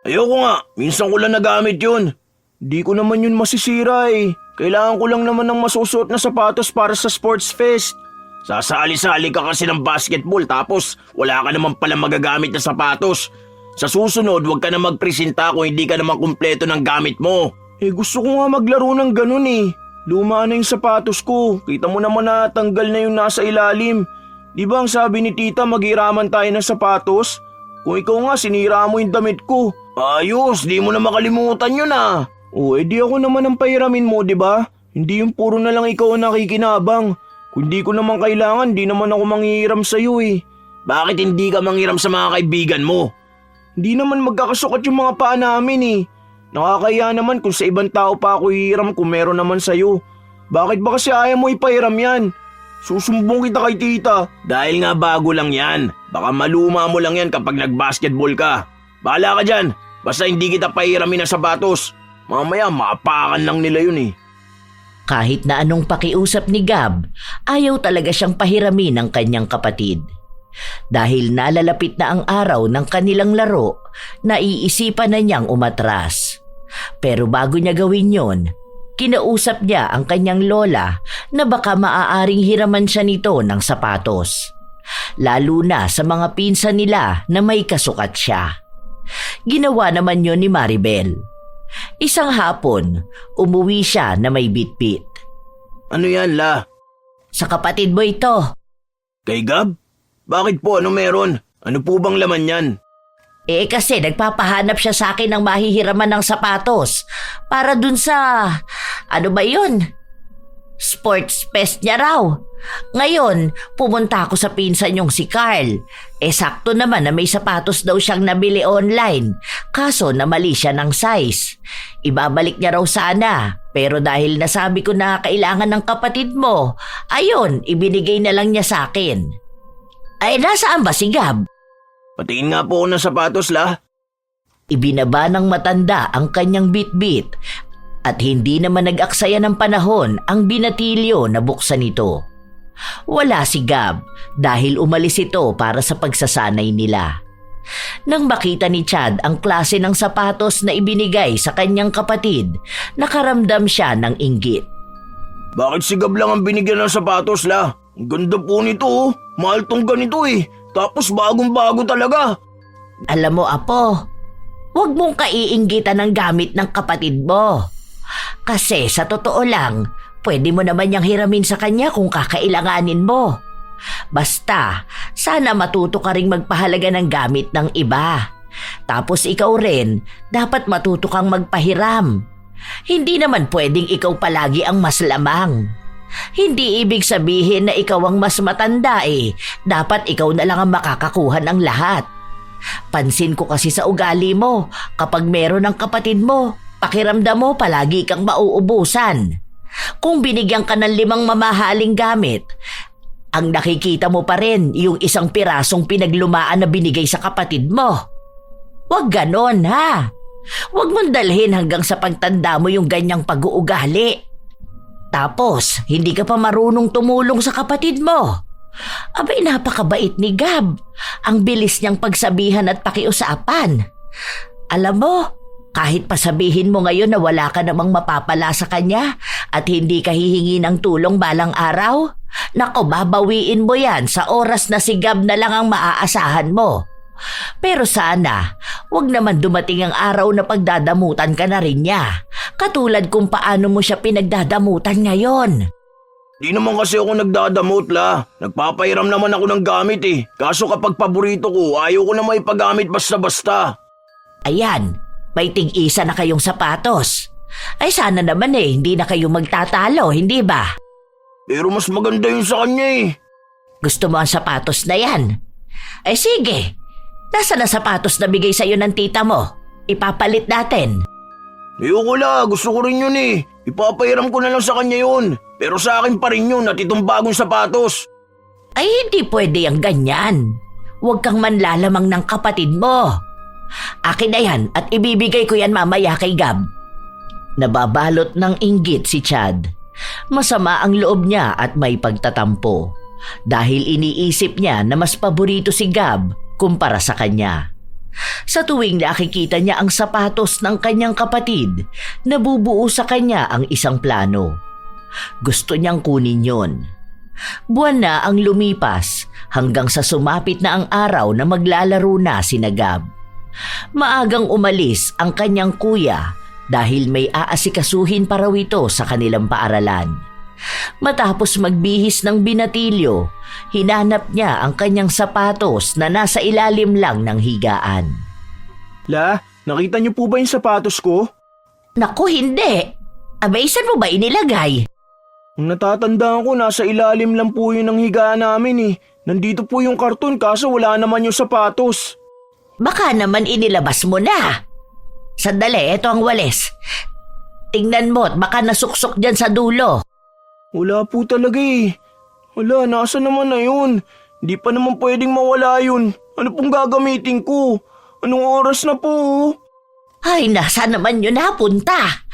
Ayoko nga, minsan ko lang nagamit yun. Di ko naman yun masisira eh. Kailangan ko lang naman ng masusuot na sapatos para sa sports fest. Sasali-sali ka kasi ng basketball tapos wala ka naman pala magagamit na sapatos. Sa susunod, huwag ka na magpresenta kung hindi ka naman kumpleto ng gamit mo. Eh gusto ko nga maglaro ng ganun eh. Luma na yung sapatos ko. Kita mo naman na tanggal na yung nasa ilalim. Di ba ang sabi ni tita maghiraman tayo ng sapatos? Kung ikaw nga sinira mo yung damit ko. Ayos, di mo na makalimutan yun ah. O edi ako naman ang pahiramin mo, di ba? Hindi yung puro na lang ikaw ang nakikinabang. Kung di ko naman kailangan, di naman ako manghihiram sa'yo eh. Bakit hindi ka manghiram sa mga kaibigan mo? Hindi naman magkakasukat yung mga paa namin eh. Nakakaya naman kung sa ibang tao pa ako hihiram kung meron naman sa'yo. Bakit ba kasi ayaw mo ipahiram yan? Susumbong kita kay tita. Dahil nga bago lang yan. Baka maluma mo lang yan kapag nag-basketball ka. Bahala ka dyan. Basta hindi kita pahiramin ng sapatos. Mamaya maapakan lang nila yun eh. Kahit na anong pakiusap ni Gab, ayaw talaga siyang pahiramin ng kanyang kapatid. Dahil nalalapit na ang araw ng kanilang laro, naiisipan na niyang umatras. Pero bago niya gawin yon, Kinausap niya ang kanyang lola na baka maaaring hiraman siya nito ng sapatos. Lalo na sa mga pinsan nila na may kasukat siya. Ginawa naman yon ni Maribel. Isang hapon, umuwi siya na may bitbit. Ano yan, La? Sa kapatid mo ito. Kay Gab? Bakit po? Ano meron? Ano po bang laman yan? Kasi nagpapahanap siya sa akin ng mahihiraman ng sapatos para dun sa, ano ba yun? Sports fest niya raw. Ngayon, pumunta ako sa pinsan niyong si Carl. Sakto naman na may sapatos daw siyang nabili online. Kaso na mali siya ng size. Ibabalik niya raw sana. Pero dahil nasabi ko na kailangan ng kapatid mo, ayun, ibinigay na lang niya sa akin. Ay, nasaan ba si Gab? Patingin nga po ako ng sapatos, La. Ibinaba ng matanda ang kanyang bitbit at hindi naman nag-aksaya ng panahon ang binatilyo na buksan ito. Wala si Gab dahil umalis ito para sa pagsasanay nila. Nang makita ni Chad ang klase ng sapatos na ibinigay sa kanyang kapatid, nakaramdam siya ng inggit. Bakit si Gab lang ang binigyan ng sapatos, La? Ang ganda po nito, oh. Mahal tong ganito eh. Tapos bagong-bago talaga. Alam mo, Apo, huwag mong kaiinggitan ng gamit ng kapatid mo. Kasi sa totoo lang, pwede mo naman niyang hiramin sa kanya kung kakailanganin mo. Basta, sana matuto ka ring magpahalaga ng gamit ng iba. Tapos ikaw rin, dapat matuto kang magpahiram. Hindi naman pwedeng ikaw palagi ang mas lamang. Hindi ibig sabihin na ikaw ang mas matanda eh. Dapat ikaw na lang ang makakakuha ng lahat. Pansin ko kasi sa ugali mo, kapag meron ng kapatid mo, pakiramdam mo palagi kang mauubusan. Kung binigyan ka ng 5 mamahaling gamit, ang nakikita mo pa rin yung isang pirasong pinaglumaan na binigay sa kapatid mo. Huwag ganon, ha? Huwag mong dalhin hanggang sa pagtanda mo yung ganyang pag-uugali. Tapos, hindi ka pa marunong tumulong sa kapatid mo. Abay, napakabait ni Gab. Ang bilis niyang pagsabihan at pakiusapan. Alam mo, kahit pasabihin mo ngayon na wala ka namang mapapala sa kanya at hindi ka hihingi ng tulong balang araw, nako, babawiin mo yan sa oras na si Gab na lang ang maaasahan mo. Pero sana, wag naman dumating ang araw na pagdadamutan ka na rin niya. Katulad kung paano mo siya pinagdadamutan ngayon. Di naman kasi ako nagdadamot, La. Nagpapahiram naman ako ng gamit eh. Kaso kapag paborito ko, ayaw ko na maipagamit basta-basta. Ayan, may tig-isa na kayong sapatos. Ay sana naman hindi na kayo magtatalo, hindi ba? Pero mas maganda yun sa kanya eh. Gusto mo ang sapatos na yan? Ay sige, nasa na sapatos na bigay sa'yo ng tita mo? Ipapalit natin. Ayoko, La. Gusto ko rin yun eh. Ipapahiram ko na lang sa kanya yun. Pero sa akin pa rin yun at itong bagong sapatos. Ay hindi pwede ang ganyan. Huwag kang manlalamang ng kapatid mo. Akin na yan at ibibigay ko yan mamaya kay Gab. Nababalot ng inggit si Chad. Masama ang loob niya at may pagtatampo. Dahil iniisip niya na mas paborito si Gab kumpara sa kanya. Sa tuwing nakikita niya ang sapatos ng kanyang kapatid, nabubuo sa kanya ang isang plano. Gusto niyang kunin yon. Buwan na ang lumipas hanggang sa sumapit na ang araw na maglalaro na sina Gab. Maagang umalis ang kanyang kuya dahil may aasikasuhin pa raw ito sa kanilang paaralan. Matapos magbihis ng binatilyo, hinanap niya ang kanyang sapatos na nasa ilalim lang ng higaan. La, nakita niyo po ba yung sapatos ko? Naku, hindi. Abay, saan mo ba inilagay? Ang natatandaan ko, nasa ilalim lang po yun ng higaan namin eh. Nandito po yung karton kaso wala naman yung sapatos. Baka naman inilabas mo na. Sandali, eto ang walis. Tingnan mo at baka nasuksok dyan sa dulo. Wala po talaga eh. Wala, nasa naman na yun? Di pa naman pwedeng mawala yun. Ano pong gagamitin ko? Anong oras na po? Ay, nasa naman yun napunta?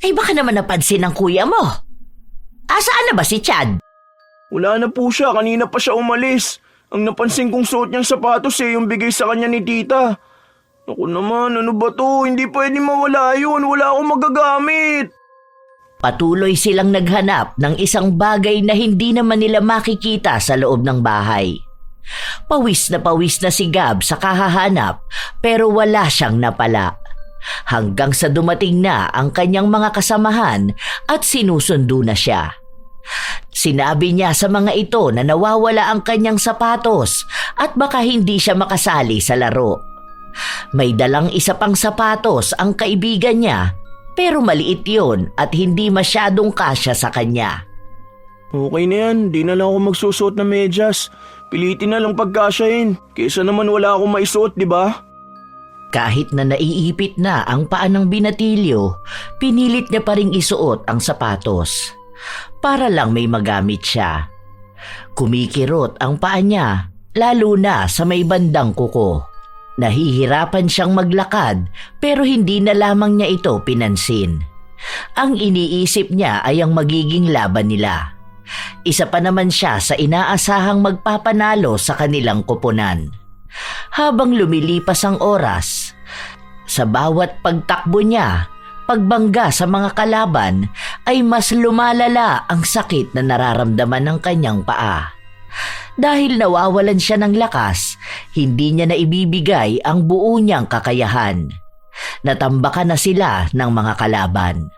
Ay, baka naman napansin ng kuya mo. Asaan na ba si Chad? Wala na po siya, kanina pa siya umalis. Ang napansin kong suot niyang sapatos yung bigay sa kanya ni tita. Naku naman, ano ba to? Hindi pwedeng mawala yun, wala akong magagamit. Patuloy silang naghanap ng isang bagay na hindi naman nila makikita sa loob ng bahay. Pawis na si Gab sa kahahanap pero wala siyang napala. Hanggang sa dumating na ang kanyang mga kasamahan at sinusundo na siya. Sinabi niya sa mga ito na nawawala ang kanyang sapatos at baka hindi siya makasali sa laro. May dalang isa pang sapatos ang kaibigan niya pero maliit yon at hindi masyadong kasya sa kanya. Okay na yan, di na lang ako magsusuot na medyas. Pilitin na lang pagkasyahin, kaysa naman wala akong maisuot, di ba? Kahit na naiipit na ang paa ng binatilyo, pinilit niya pa ring isuot ang sapatos. Para lang may magamit siya. Kumikirot ang paa niya, lalo na sa may bandang kuko. Nahihirapan siyang maglakad pero hindi na lamang niya ito pinansin. Ang iniisip niya ay ang magiging laban nila. Isa pa naman siya sa inaasahang magpapanalo sa kanilang koponan. Habang lumilipas ang oras, sa bawat pagtakbo niya, pagbangga sa mga kalaban ay mas lumalala ang sakit na nararamdaman ng kanyang paa. Dahil nawawalan siya ng lakas, hindi niya naibibigay ang buo niyang kakayahan. Natambakan na sila ng mga kalaban.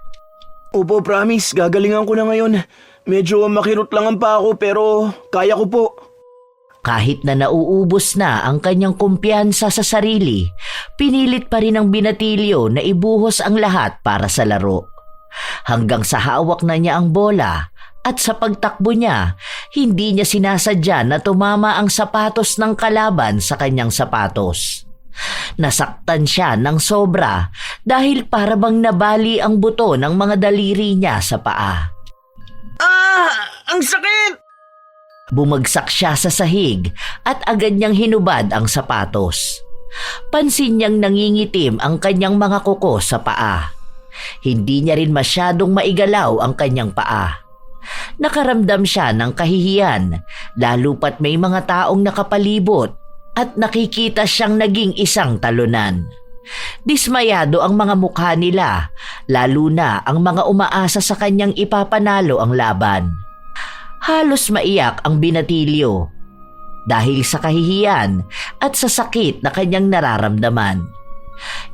Opo, promise, gagalingan ko na ngayon. Medyo makirot lang ang paa ko pero kaya ko po. Kahit na nauubos na ang kanyang kumpiyansa sa sarili, pinilit pa rin ng binatilyo na ibuhos ang lahat para sa laro. Hanggang sa hawak na niya ang bola at sa pagtakbo niya, hindi niya sinasadya na tumama ang sapatos ng kalaban sa kanyang sapatos. Nasaktan siya ng sobra dahil parabang nabali ang buto ng mga daliri niya sa paa. Ah! Ang sakit! Bumagsak siya sa sahig at agad niyang hinubad ang sapatos. Pansin niyang nangingitim ang kanyang mga kuko sa paa. Hindi niya rin masyadong maigalaw ang kanyang paa. Nakaramdam siya ng kahihiyan, lalo pat may mga taong nakapalibot at nakikita siyang naging isang talunan. Dismayado ang mga mukha nila, lalo na ang mga umaasa sa kanyang ipapanalo ang laban. Halos maiyak ang binatilyo dahil sa kahihiyan at sa sakit na kanyang nararamdaman.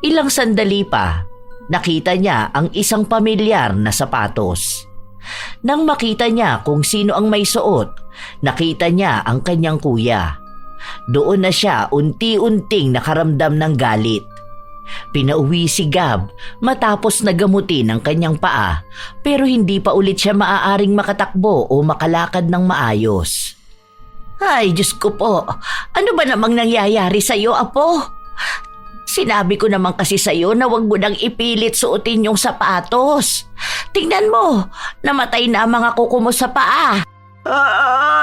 Ilang sandali pa, nakita niya ang isang pamilyar na sapatos. Nang makita niya kung sino ang may suot, nakita niya ang kanyang kuya. Doon na siya unti-unting nakaramdam ng galit. Pinauwi si Gab matapos nagamutin ang kanyang paa pero hindi pa ulit siya maaaring makatakbo o makalakad ng maayos. Ay, Diyos ko po, ano ba namang nangyayari sa iyo, Apo? Sinabi ko naman kasi sa iyo na wag mo nang ipilit suotin yung sapatos. Tingnan mo, namatay na ang mga kuko mo sa paa.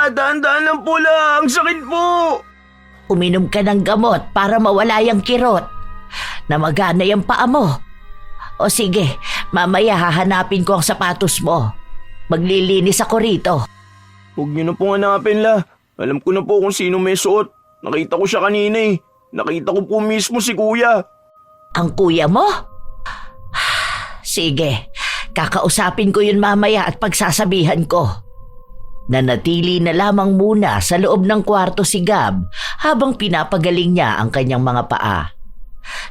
Dahan-dahan lang po lang, sakit po. Uminom ka ng gamot para mawala yung kirot. Namagana yung paa mo. O sige, mamaya hahanapin ko ang sapatos mo. Maglilinis ako rito. Huwag niyo na pong hanapin la. Alam ko na po kung sino may suot. Nakita ko siya kanina eh. Nakita ko po mismo si kuya. Ang kuya mo? Sige, kakausapin ko yun mamaya at pagsasabihan ko. Nanatili na lamang muna sa loob ng kwarto si Gab habang pinapagaling niya ang kanyang mga paa.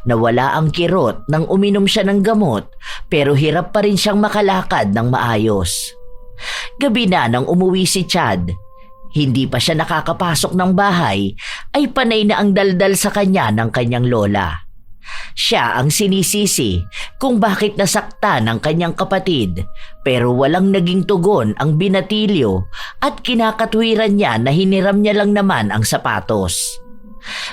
Nawala ang kirot nang uminom siya ng gamot pero hirap pa rin siyang makalakad ng maayos. Gabi na nang umuwi si Chad. Hindi pa siya nakakapasok ng bahay ay panay na ang daldal sa kanya ng kanyang lola. Siya ang sinisisi kung bakit nasaktan ang kanyang kapatid pero walang naging tugon ang binatilyo at kinakatwiran niya na hiniram niya lang naman ang sapatos.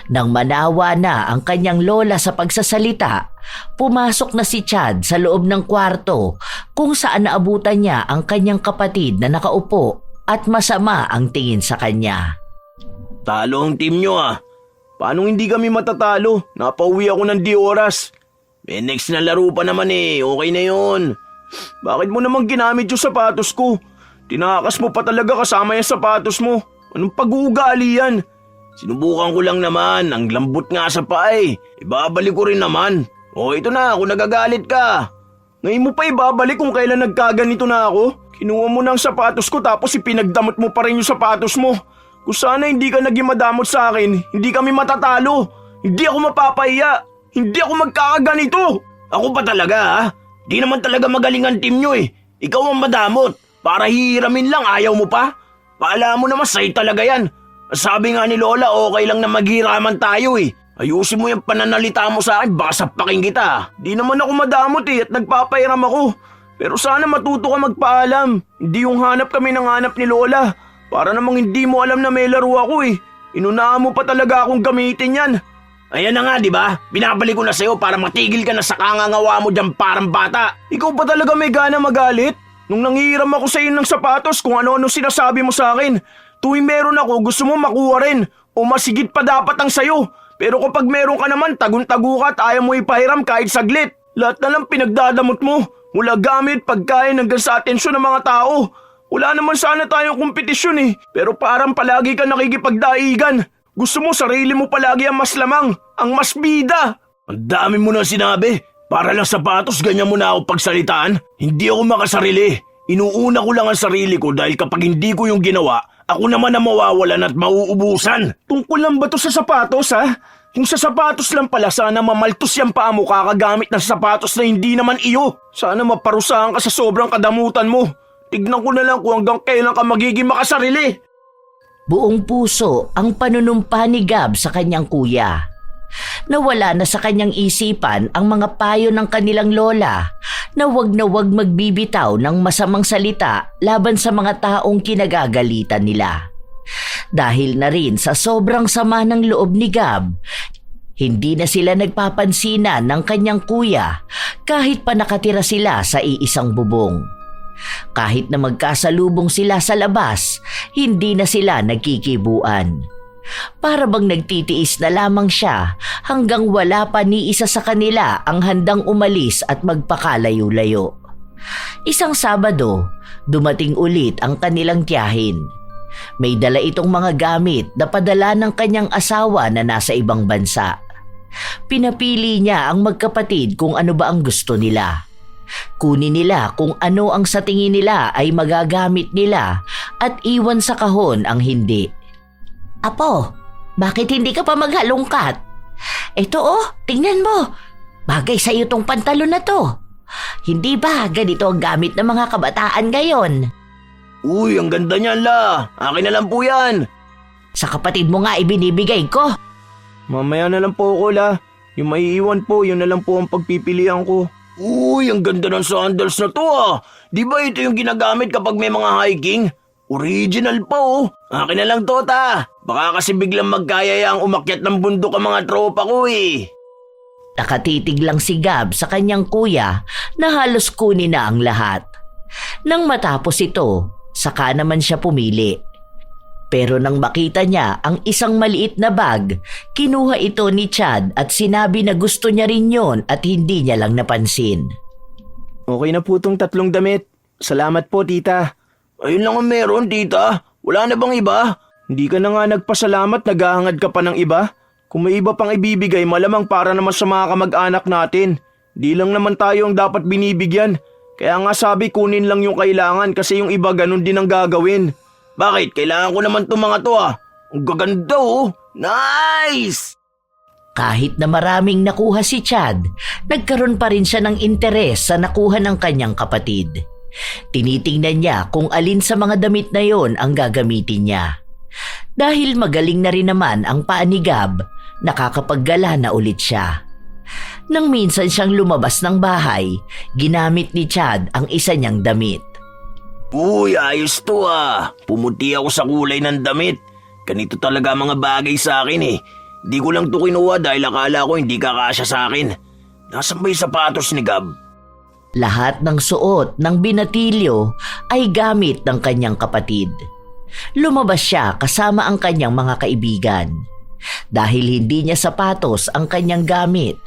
Nang manawa na ang kanyang lola sa pagsasalita, pumasok na si Chad sa loob ng kwarto kung saan naabutan niya ang kanyang kapatid na nakaupo at masama ang tingin sa kanya. Talo ang team nyo ah. Paano hindi kami matatalo? Napauwi ako ng di oras. May next na laro pa naman eh, okay na yon. Bakit mo naman ginamit yung sapatos ko? Tinakas mo pa talaga kasama yung sapatos mo. Anong pag-uugali yan? Sinubukan ko lang naman, ang lambot nga sa paa eh. Ibabalik ko rin naman. O ito na, kung nagagalit ka. Ngayon mo pa ibabalik kung kailan nagkaganito na ako? Kinuha mo na ang sapatos ko tapos ipinagdamot mo pa rin yung sapatos mo. Kung sana hindi ka naging madamot sa akin, hindi kami matatalo. Hindi ako mapapahiya. Hindi ako magkakaganito. Ako pa talaga ha? Di naman talaga magaling ang team nyo eh. Ikaw ang madamot. Para hihiramin lang, ayaw mo pa? Paala mo naman, sa'yo talaga yan. Sabi nga ni Lola, okay lang na maghiraman tayo eh. Ayusin mo yung pananalita mo sa akin, baka sapakin kita. Di naman ako madamot eh at nagpapahiram ako. Pero sana matuto ka magpaalam. Hindi yung hanap kami ng hanap ni Lola. Para namang hindi mo alam na may laro ako eh. Inunahan mo pa talaga akong gamitin yan. Ayan na nga, di ba? Binabalik ko na sa'yo para matigil ka na sa kangangawa mo dyan parang bata. Ikaw pa talaga may gana magalit? Nung nanghihiram ako sa iyo ng sapatos kung ano-ano sinasabi mo sa akin. Tuwing meron ako, gusto mo makuha rin. O masigit pa dapat ang sayo. Pero kapag meron ka naman, tagun-tago ka at ayaw mo ipahiram kahit saglit. Lahat na lang pinagdadamot mo. Mula gamit, pagkain hanggang sa atensyon ng mga tao. Wala naman sana tayong kompetisyon eh. Pero parang palagi ka nakikipagdaigan. Gusto mo sarili mo palagi ang mas lamang, ang mas bida. Ang dami mo na sinabi. Para lang sapatos, ganyan mo na ako pagsalitaan. Hindi ako makasarili. Inuuna ko lang ang sarili ko dahil kapag hindi ko yung ginawa, ako naman ang mawawalan at mauubusan. Tungkol lang ba to sa sapatos ha? Kung sa sapatos lang pala, sana mamaltos yung paa mo kakagamit ng sapatos na hindi naman iyo. Sana maparusahan ka sa sobrang kadamutan mo. Tignan ko na lang kung hanggang kailan ka magiging makasarili. Buong puso ang panunumpa ni Gab sa kanyang kuya. Nawala na sa kanyang isipan ang mga payo ng kanilang lola na wag magbibitaw ng masamang salita laban sa mga taong kinagagalitan nila. Dahil na rin sa sobrang sama ng loob ni Gab, hindi na sila nagpapansinan ng kanyang kuya kahit pa nakatira sila sa iisang bubong. Kahit na magkasalubong sila sa labas, hindi na sila nagkikibuan. Para bang nagtitiis na lamang siya hanggang wala pa ni isa sa kanila ang handang umalis at magpakalayo-layo. Isang Sabado, dumating ulit ang kanilang tiyahin. May dala itong mga gamit na padala ng kanyang asawa na nasa ibang bansa. Pinapili niya ang magkapatid kung ano ba ang gusto nila. Kunin nila kung ano ang sa tingin nila ay magagamit nila at iwan sa kahon ang hindi. Apo, bakit hindi ka pa maghalongkat? Ito tingnan mo. Bagay sa iyo tong pantalon na to. Hindi ba ganito ang gamit ng mga kabataan ngayon? Uy, ang ganda niyan la. Akin na lang po yan. Sa kapatid mo nga ibinibigay ko. Mamaya na lang po ako la. Yung maiiwan po, yun na lang po ang pagpipilian ko. Uy, ang ganda ng sandals na to ah. Di ba ito yung ginagamit kapag may mga hiking? Original pa Akin na lang to ta. Baka kasi biglang magkayaya ang umakyat ng bundok ang mga tropa ko eh. Nakatitig lang si Gab sa kanyang kuya na halos kunin na ang lahat. Nang matapos ito, saka naman siya pumili. Pero nang makita niya ang isang maliit na bag, kinuha ito ni Chad at sinabi na gusto niya rin yon at hindi niya lang napansin. Okay na po tong 3 damit. Salamat po tita. Ayun lang ang meron tita. Wala na bang iba? Hindi ka na nga nagpasalamat, naghahangad ka pa ng iba? Kung may iba pang ibibigay, malamang para naman sa mga kamag-anak natin. Di lang naman tayo ang dapat binibigyan. Kaya nga sabi kunin lang yung kailangan kasi yung iba ganun din ang gagawin. Bakit? Kailangan ko naman itong mga to Ang gaganda Nice! Kahit na maraming nakuha si Chad, nagkaroon pa rin siya ng interes sa nakuha ng kanyang kapatid. Tinitingnan niya kung alin sa mga damit na yon ang gagamitin niya. Dahil magaling na rin naman ang paa ni Gab, nakakapaggala na ulit siya. Nang minsan siyang lumabas ng bahay, ginamit ni Chad ang isa niyang damit. Uy, ayos to Pumuti ako sa kulay ng damit. Ganito talaga mga bagay sa akin eh. Di ko lang to kinuha dahil akala ko hindi kakasya sa akin. Nasaan ba yung sapatos ni Gab? Lahat ng suot ng binatilyo ay gamit ng kanyang kapatid. Lumabas siya kasama ang kanyang mga kaibigan. Dahil hindi niya sapatos ang kanyang gamit,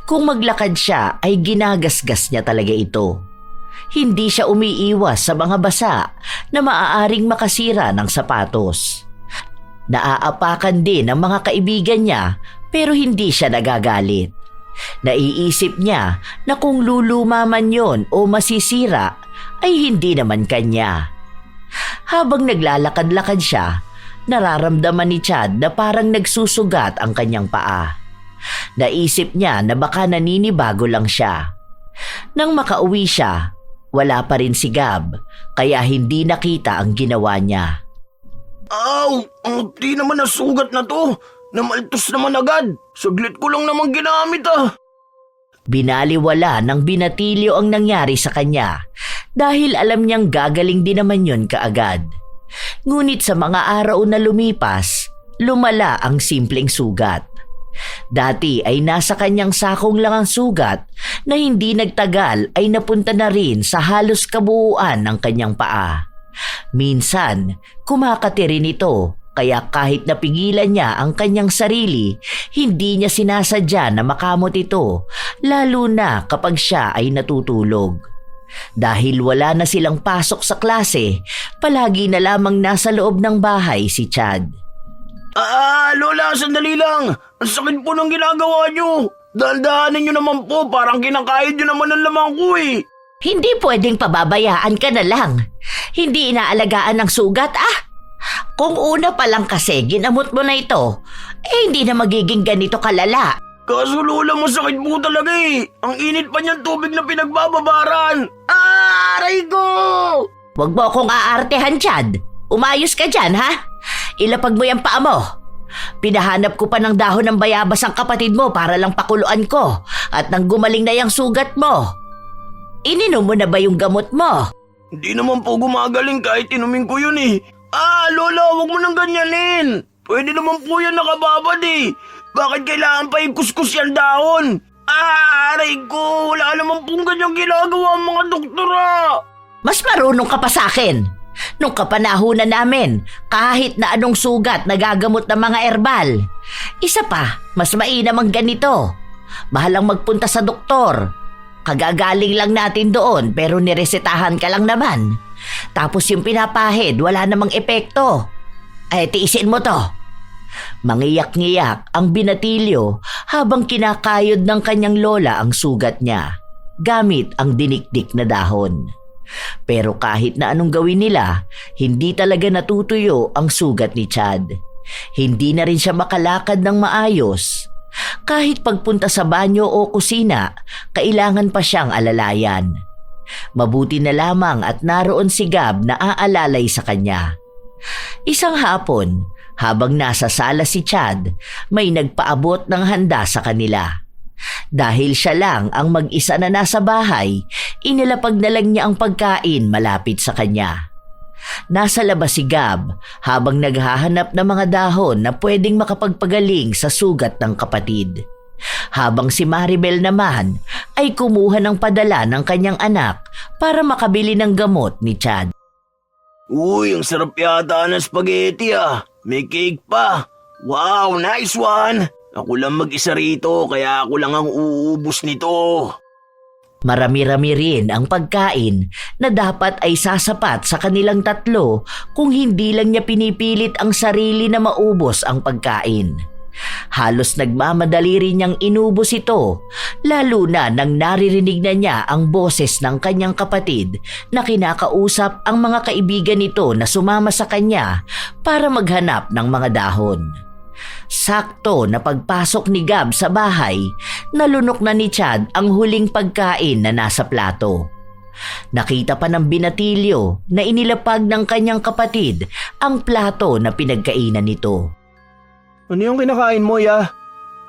kung maglakad siya ay ginagasgas niya talaga ito. Hindi siya umiiwas sa mga basa na maaaring makasira ng sapatos. Naaapakan din ng mga kaibigan niya pero hindi siya nagagalit. Naiisip niya na kung luluma man yon o masisira ay hindi naman kanya. Habang naglalakad-lakad siya, nararamdaman ni Chad na parang nagsusugat ang kanyang paa. Naisip niya na baka naninibago lang siya. Nang makauwi siya, wala pa rin si Gab, kaya hindi nakita ang ginawa niya. Aw! Di naman nasugat na to. Namaltos naman agad. Saglit ko lang naman ginamit Binaliwala ng binatilyo ang nangyari sa kanya dahil alam niyang gagaling din naman yon kaagad. Ngunit sa mga araw na lumipas, lumala ang simpleng sugat. Dati ay nasa kanyang sakong lang ang sugat na hindi nagtagal ay napunta na rin sa halos kabuuan ng kanyang paa. Minsan, kumakati rin ito kaya kahit napigilan niya ang kanyang sarili, hindi niya sinasadya na makamot ito lalo na kapag siya ay natutulog. Dahil wala na silang pasok sa klase, palagi na lamang nasa loob ng bahay si Chad. Lola, sandali lang. Ang sakit po ng ginagawa niyo. Dahan-dahanin niyo naman po, parang kinakain niyo naman ang lamang ko Hindi pwedeng pababayaan ka na lang. Hindi inaalagaan ng sugat Kung una pa lang kasi ginamot mo na ito, hindi na magiging ganito kalala. Kaso Lola, masakit po talaga Ang init pa niyang tubig na pinagbababaran. Aray ko! Huwag mo akong aartehan, Chad. Umayos ka dyan, ha? Ilapag mo yung paa mo. Pinahanap ko pa ng dahon ng bayabas ang kapatid mo para lang pakuluan ko at nang gumaling na yung sugat mo. Ininom mo na ba yung gamot mo? Hindi naman po gumagaling kahit inumin ko yun Lola, huwag mo nang ganyanin. Pwede naman po yan nakababad Bakit kailangan pa ikuskus yan dahon? Aray ko, wala naman pong ganyang ginagawa ang mga doktora. Mas marunong ka pa sa akin. Nung kapanahunan namin, kahit na anong sugat nagagamot ng mga herbal. Isa pa, mas mainam ang ganito. Mahalang magpunta sa doktor. Kagagaling lang natin doon pero niresetahan ka lang naman. Tapos yung pinapahid, wala namang epekto. Tiisin mo to. Mangiyak-ngiyak ang binatilyo habang kinakayod ng kanyang lola ang sugat niya, gamit ang dinikdik na dahon. Pero kahit na anong gawin nila, hindi talaga natutuyo ang sugat ni Chad. Hindi na rin siya makalakad ng maayos. Kahit pagpunta sa banyo o kusina, kailangan pa siyang alalayan. Mabuti na lamang at naroon si Gab na aalalay sa kanya. Isang hapon, habang nasa sala si Chad, may nagpaabot ng handa sa kanila. Dahil siya lang ang mag-isa na nasa bahay, inilapag na lang niya ang pagkain malapit sa kanya. Nasa labas si Gab habang naghahanap ng mga dahon na pwedeng makapagpagaling sa sugat ng kapatid. Habang si Maribel naman ay kumuha ng padala ng kanyang anak para makabili ng gamot ni Chad. Uy, ang sarap yata ng spaghetti May cake pa. Wow, nice one. Ako lang mag-isa rito kaya ako lang ang uubos nito. Marami-rami rin ang pagkain na dapat ay sasapat sa kanilang tatlo kung hindi lang niya pinipilit ang sarili na maubos ang pagkain. Halos nagmamadali rin niyang inubos ito, lalo na nang naririnig na niya ang boses ng kanyang kapatid na kinakausap ang mga kaibigan nito na sumama sa kanya para maghanap ng mga dahon. Sakto na pagpasok ni Gab sa bahay, nalunok na ni Chad ang huling pagkain na nasa plato. Nakita pa ng binatilyo na inilapag ng kanyang kapatid ang plato na pinagkainan nito. Ano yung kinakain mo, ya?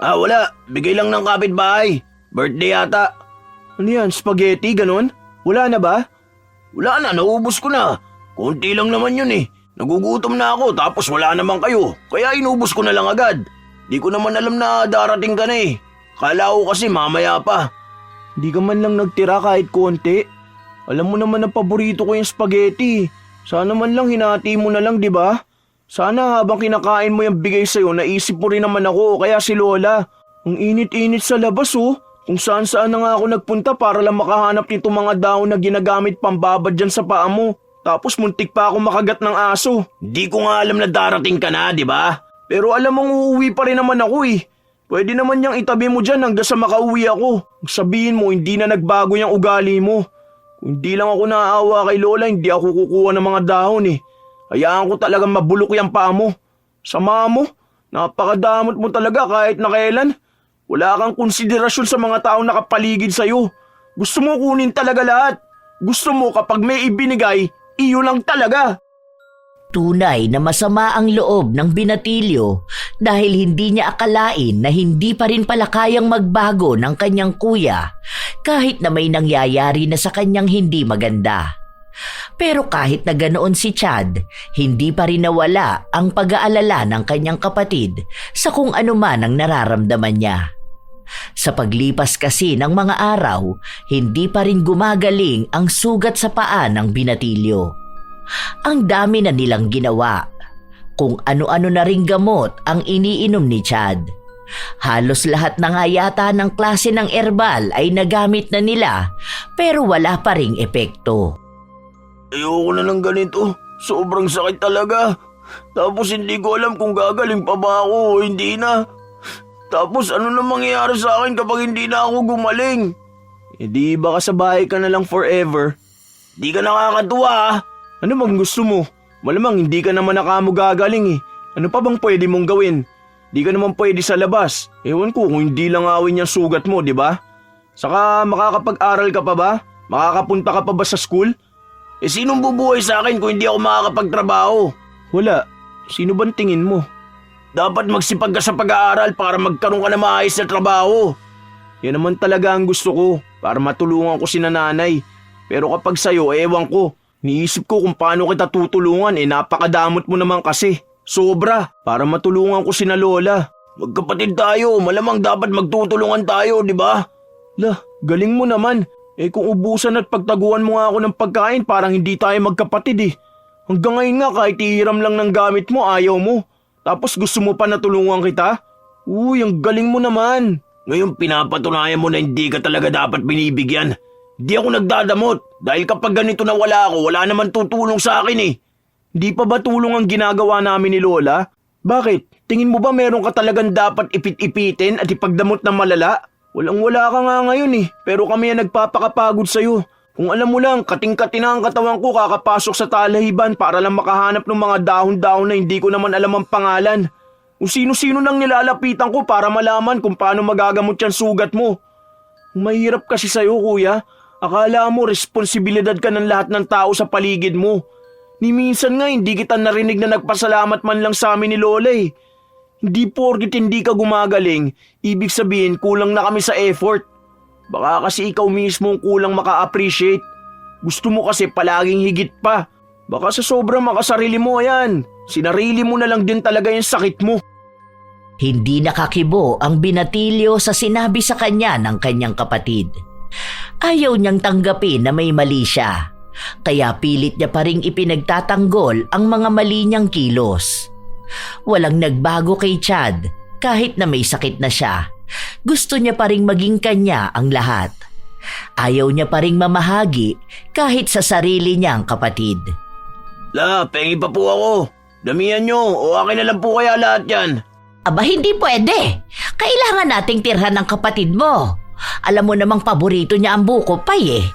Wala. Bigay lang ng kapitbahay. Birthday yata. Ano yan, spaghetti, ganun? Wala na ba? Wala na, naubos ko na. Konti lang naman yun Nagugutom na ako tapos wala naman kayo. Kaya inubos ko na lang agad. Di ko naman alam na darating ka na Kala ko kasi mamaya pa. Di ka man lang nagtira kahit konti. Alam mo naman na paborito ko yung spaghetti. Sana man lang hinati mo na lang, di ba? Sana habang kinakain mo yung bigay sa'yo, naisip mo rin naman ako, kaya si Lola. Ang init-init sa labas Kung saan-saan na nga ako nagpunta para lang makahanap nito mga dahon na ginagamit pambabad dyan sa paa mo. Tapos muntik pa ako makagat ng aso. Di ko nga alam na darating ka na, di ba? Pero alam mong uuwi pa rin naman ako Pwede naman niyang itabi mo dyan hanggang sa makauwi ako. Sabihin mo hindi na nagbago yung ugali mo. Kung hindi lang ako naaawa kay Lola, hindi ako kukuha ng mga dahon eh. Hayaan ko talagang mabulok yung paa mo. Sama mo, napakadamot mo talaga kahit na kailan. Wala kang konsiderasyon sa mga taong nakapaligid sa'yo. Gusto mo kunin talaga lahat. Gusto mo kapag may ibinigay, iyo lang talaga. Tunay na masama ang loob ng binatilyo dahil hindi niya akalain na hindi pa rin pala kayang magbago ng kanyang kuya kahit na may nangyayari na sa kanyang hindi maganda. Pero kahit na ganoon si Chad, hindi pa rin nawala ang pag-aalala ng kanyang kapatid sa kung ano man ang nararamdaman niya. Sa paglipas kasi ng mga araw, hindi pa rin gumagaling ang sugat sa paa ng binatilyo. Ang dami na nilang ginawa. Kung ano-ano na ring gamot ang iniinom ni Chad. Halos lahat na nga yata ng klase ng herbal ay nagamit na nila pero wala pa ring epekto. Ayoko na ng ganito. Sobrang sakit talaga. Tapos hindi ko alam kung gagaling pa ba ako o hindi na. Tapos ano na mangyayari sa akin kapag hindi na ako gumaling? Eh di baka sa bahay ka na lang forever. Di ka nakakatuwa ah. Ano bang gusto mo? Malamang hindi ka naman nakamo gagaling eh. Ano pa bang pwede mong gawin? Di ka naman pwede sa labas. Ewan ko kung hindi lang awin yung sugat mo, di ba? Saka makakapag-aral ka pa ba? Makakapunta ka pa ba sa school? Eh sinong bubuhay sa akin kung hindi ako makakapagtrabaho? Wala. Sino bang tingin mo? Dapat magsipag ka sa pag-aaral para magkaroon ka na maayos na trabaho. Yan naman talaga ang gusto ko, para matulungan ko si nanay. Pero kapag sa'yo, ewan ko. Niisip ko kung paano kita tutulungan napakadamot mo naman kasi. Sobra, para matulungan ko si na Lola. Magkapatid tayo, malamang dapat magtutulungan tayo, di ba? Lah, galing mo naman. Kung ubusan at pagtaguan mo nga ako ng pagkain, parang hindi tayo magkapatid eh. Hanggang ngayon nga kahit ihiram lang ng gamit mo, ayaw mo. Tapos gusto mo pa natulungan kita? Uy, ang galing mo naman. Ngayon pinapatunayan mo na hindi ka talaga dapat binibigyan. Di ako nagdadamot dahil kapag ganito na wala ako, wala naman tutulong sa akin eh. Di pa ba tulong ang ginagawa namin ni Lola? Bakit? Tingin mo ba meron ka talagang dapat ipit-ipitin at ipagdamot na malala? Walang-wala ka nga ngayon eh, pero kami ang nagpapakapagod sa'yo. Kung alam mo lang, kating-kati na ang katawan ko kakapasok sa talahiban para lang makahanap ng mga dahon-dahon na hindi ko naman alam ang pangalan. Kung sino-sino nang nilalapitan ko para malaman kung paano magagamot yan sugat mo. Mahirap kasi sa'yo kuya. Akala mo responsibilidad ka ng lahat ng tao sa paligid mo. Ni minsan nga hindi kita narinig na nagpasalamat man lang sa amin ni Lola eh. Hindi porgit hindi ka gumagaling, ibig sabihin kulang na kami sa effort. Baka kasi ikaw mismo ang kulang maka-appreciate. Gusto mo kasi palaging higit pa. Baka sa sobrang makasarili mo yan. Sinarili mo na lang din talaga yung sakit mo. Hindi nakakibo ang binatilyo sa sinabi sa kanya ng kanyang kapatid. Ayaw niyang tanggapin na may mali siya. Kaya pilit niya pa ring ipinagtatanggol ang mga mali niyang kilos. Walang nagbago kay Chad kahit na may sakit na siya. Gusto niya pa ring maging kanya ang lahat. Ayaw niya pa ring mamahagi kahit sa sarili niyang kapatid. La, pengi pa po ako. Damihan niyo o akin na lang po kaya lahat yan. Aba, hindi pwede. Kailangan nating tirhan ng kapatid mo. Alam mo namang paborito niya ang buko pay eh.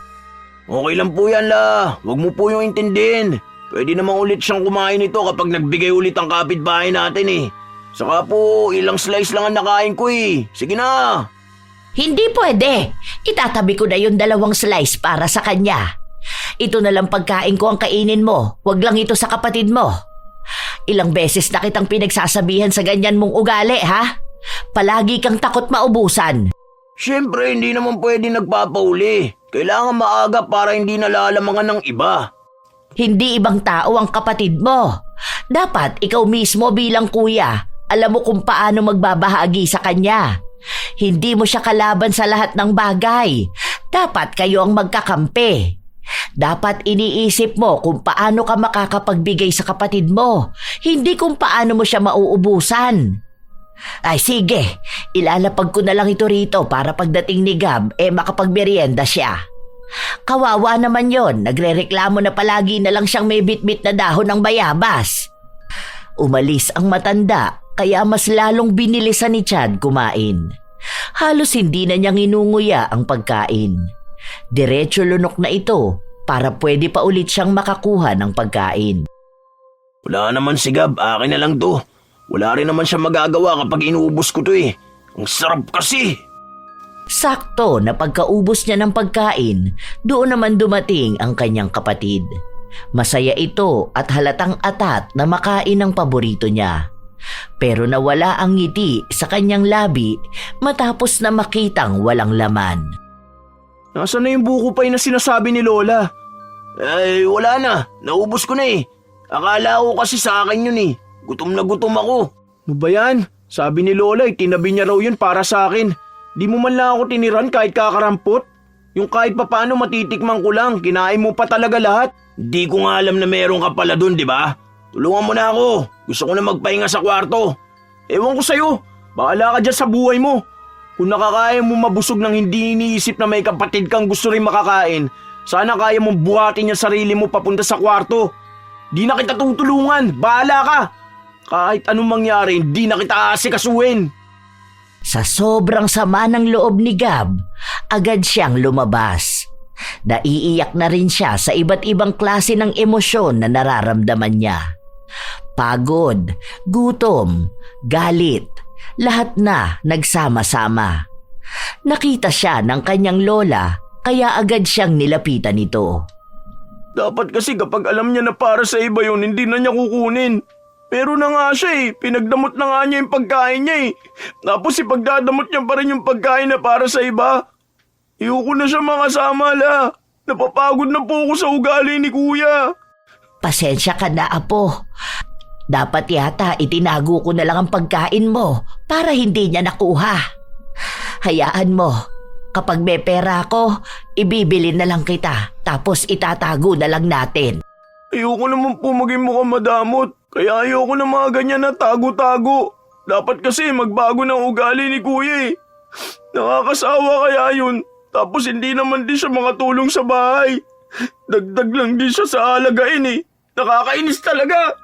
Okay lang po yan la. Huwag mo po yung intindihin. Pwede namang ulit siyang kumain ito kapag nagbigay ulit ang kapitbahay natin eh. Saka po, ilang slice lang ang nakain ko eh. Sige na. Hindi pwede. Itatabi ko na yung 2 slice para sa kanya. Ito na lang pagkain ko ang kainin mo. Huwag lang ito sa kapatid mo. Ilang beses na kitang pinagsasabihan sa ganyan mong ugali, ha? Palagi kang takot maubusan. Siyempre, hindi naman pwede nagpapauli. Kailangan maaga para hindi nalalamangan ng iba. Hindi ibang tao ang kapatid mo. Dapat ikaw mismo bilang kuya, alam mo kung paano magbabahagi sa kanya. Hindi mo siya kalaban sa lahat ng bagay. Dapat kayo ang magkakampi. Dapat iniisip mo kung paano ka makakapagbigay sa kapatid mo, hindi kung paano mo siya mauubusan. Ay sige, ilalapag ko na lang ito rito para pagdating ni Gab makapagmerienda siya. Kawawa naman yon, nagrereklamo na palagi na lang siyang may bit-bit na dahon ng bayabas. Umalis ang matanda kaya mas lalong binilisan ni Chad kumain. Halos hindi na niya nginunguya ang pagkain. Diretso lunok na ito para pwede pa ulit siyang makakuha ng pagkain. Wala naman si Gab, akin na lang to. Wala rin naman siya magagawa kapag inuubos ko to eh. Ang sarap kasi. Sakto na pagkaubos niya ng pagkain, doon naman dumating ang kanyang kapatid. Masaya ito at halatang atat na makain ang paborito niya. Pero nawala ang ngiti sa kanyang labi matapos na makitang walang laman. Nasaan na yung buko pay na sinasabi ni Lola? Ay, wala na. Naubos ko na eh. Akala ko kasi sa akin yun eh. Gutom na gutom ako. Ano ba yan? Sabi ni Lola, tinabi niya raw yun para sa akin. Di mo man lang ako tiniran kahit kakarampot. Yung kahit papaano matitikman ko lang, kinain mo pa talaga lahat. Di ko nga alam na meron ka pala dun, di ba? Tulungan mo na ako. Gusto ko na magpahinga sa kwarto. Ewan ko sa'yo. Bahala ka dyan sa buhay mo. Kung nakakaya mo mabusog ng hindi iniisip na may kapatid kang gusto rin makakain, sana kaya mong buhatin yung sarili mo papunta sa kwarto. Di na kita tutulungan. Bahala ka. Kahit anong mangyari, di na kita aasikasuhin. Sa sobrang sama ng loob ni Gab, agad siyang lumabas. Naiiyak na rin siya sa iba't ibang klase ng emosyon na nararamdaman niya. Pagod, gutom, galit, lahat na nagsama-sama. Nakita siya ng kanyang lola kaya agad siyang nilapitan nito. Dapat kasi kapag alam niya na para sa iba yun, hindi na niya kukunin. Pero na nga siya eh, pinagdamot na nga niya yung pagkain niya eh. Tapos ipagdadamot niya pa rin yung pagkain na para sa iba. Ayoko na siya makasama la. Napapagod na po ako sa ugali ni kuya. Pasensya ka na, apo. Dapat yata itinago ko na lang ang pagkain mo para hindi niya nakuha. Hayaan mo, kapag may pera ako, ibibili na lang kita tapos itatago na lang natin. Ayoko naman po maging mukhang madamot. Kaya ayoko na mga ganyan na tago-tago. Dapat kasi magbago ng ugali ni kuya eh. Nakakasawa kaya yun. Tapos hindi naman din siya makatulong sa bahay. Dagdag lang din siya sa alagain eh. Nakakainis talaga.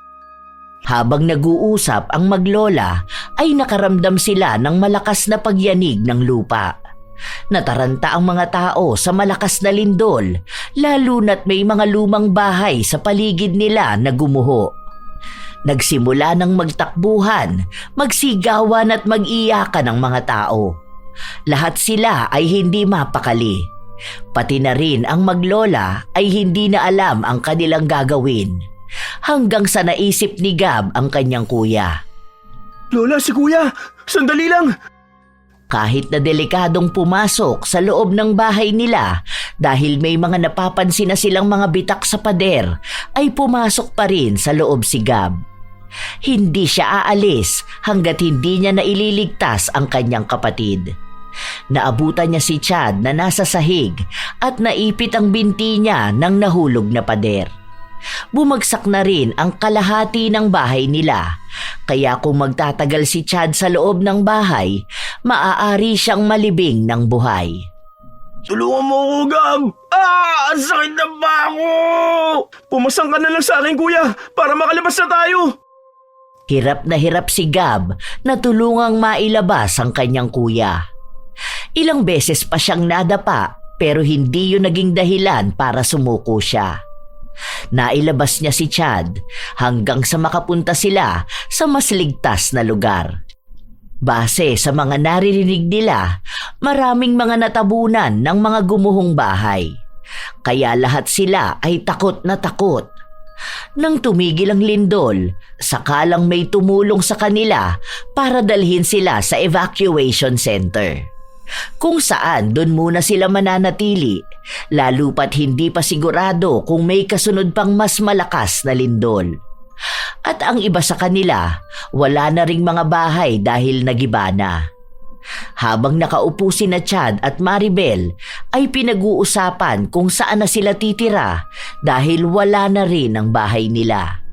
Habang nag-uusap ang maglola ay nakaramdam sila ng malakas na pagyanig ng lupa. Nataranta ang mga tao sa malakas na lindol, lalo na't may mga lumang bahay sa paligid nila na gumuho. Nagsimula ng magtakbuhan, magsigawan at mag-iyakan ang mga tao. Lahat sila ay hindi mapakali. Pati na rin ang maglola ay hindi na alam ang kanilang gagawin. Hanggang sa naisip ni Gab ang kanyang kuya. Lola, si kuya! Sandali lang! Kahit na delikadong pumasok sa loob ng bahay nila dahil may mga napapansin na silang mga bitak sa pader, ay pumasok pa rin sa loob si Gab. Hindi siya aalis hanggat hindi niya naililigtas ang kanyang kapatid. Naabutan niya si Chad na nasa sahig at naipit ang binti niya ng nahulog na pader. Bumagsak na rin ang kalahati ng bahay nila, kaya kung magtatagal si Chad sa loob ng bahay, maaari siyang malibing ng buhay. Tulungan mo ako, Gab! Ang sakit na ba ako! Pumasang ka na lang sa akin, kuya, para makalabas na tayo! Hirap na hirap si Gab na tulungang mailabas ang kanyang kuya. Ilang beses pa siyang nadapa pero hindi yun naging dahilan para sumuko siya. Nailabas niya si Chad hanggang sa makapunta sila sa mas ligtas na lugar. Base sa mga naririnig nila, maraming mga natabunan ng mga gumuhong bahay. Kaya lahat sila ay takot na takot. Nang tumigil ang lindol, sakalang may tumulong sa kanila para dalhin sila sa evacuation center. Kung saan doon muna sila mananatili, lalo pat hindi pa sigurado kung may kasunod pang mas malakas na lindol. At ang iba sa kanila, wala na ring mga bahay dahil nagiba na. Habang nakaupo sina Chad at Maribel, ay pinag-uusapan kung saan na sila titira dahil wala na rin ang bahay nila.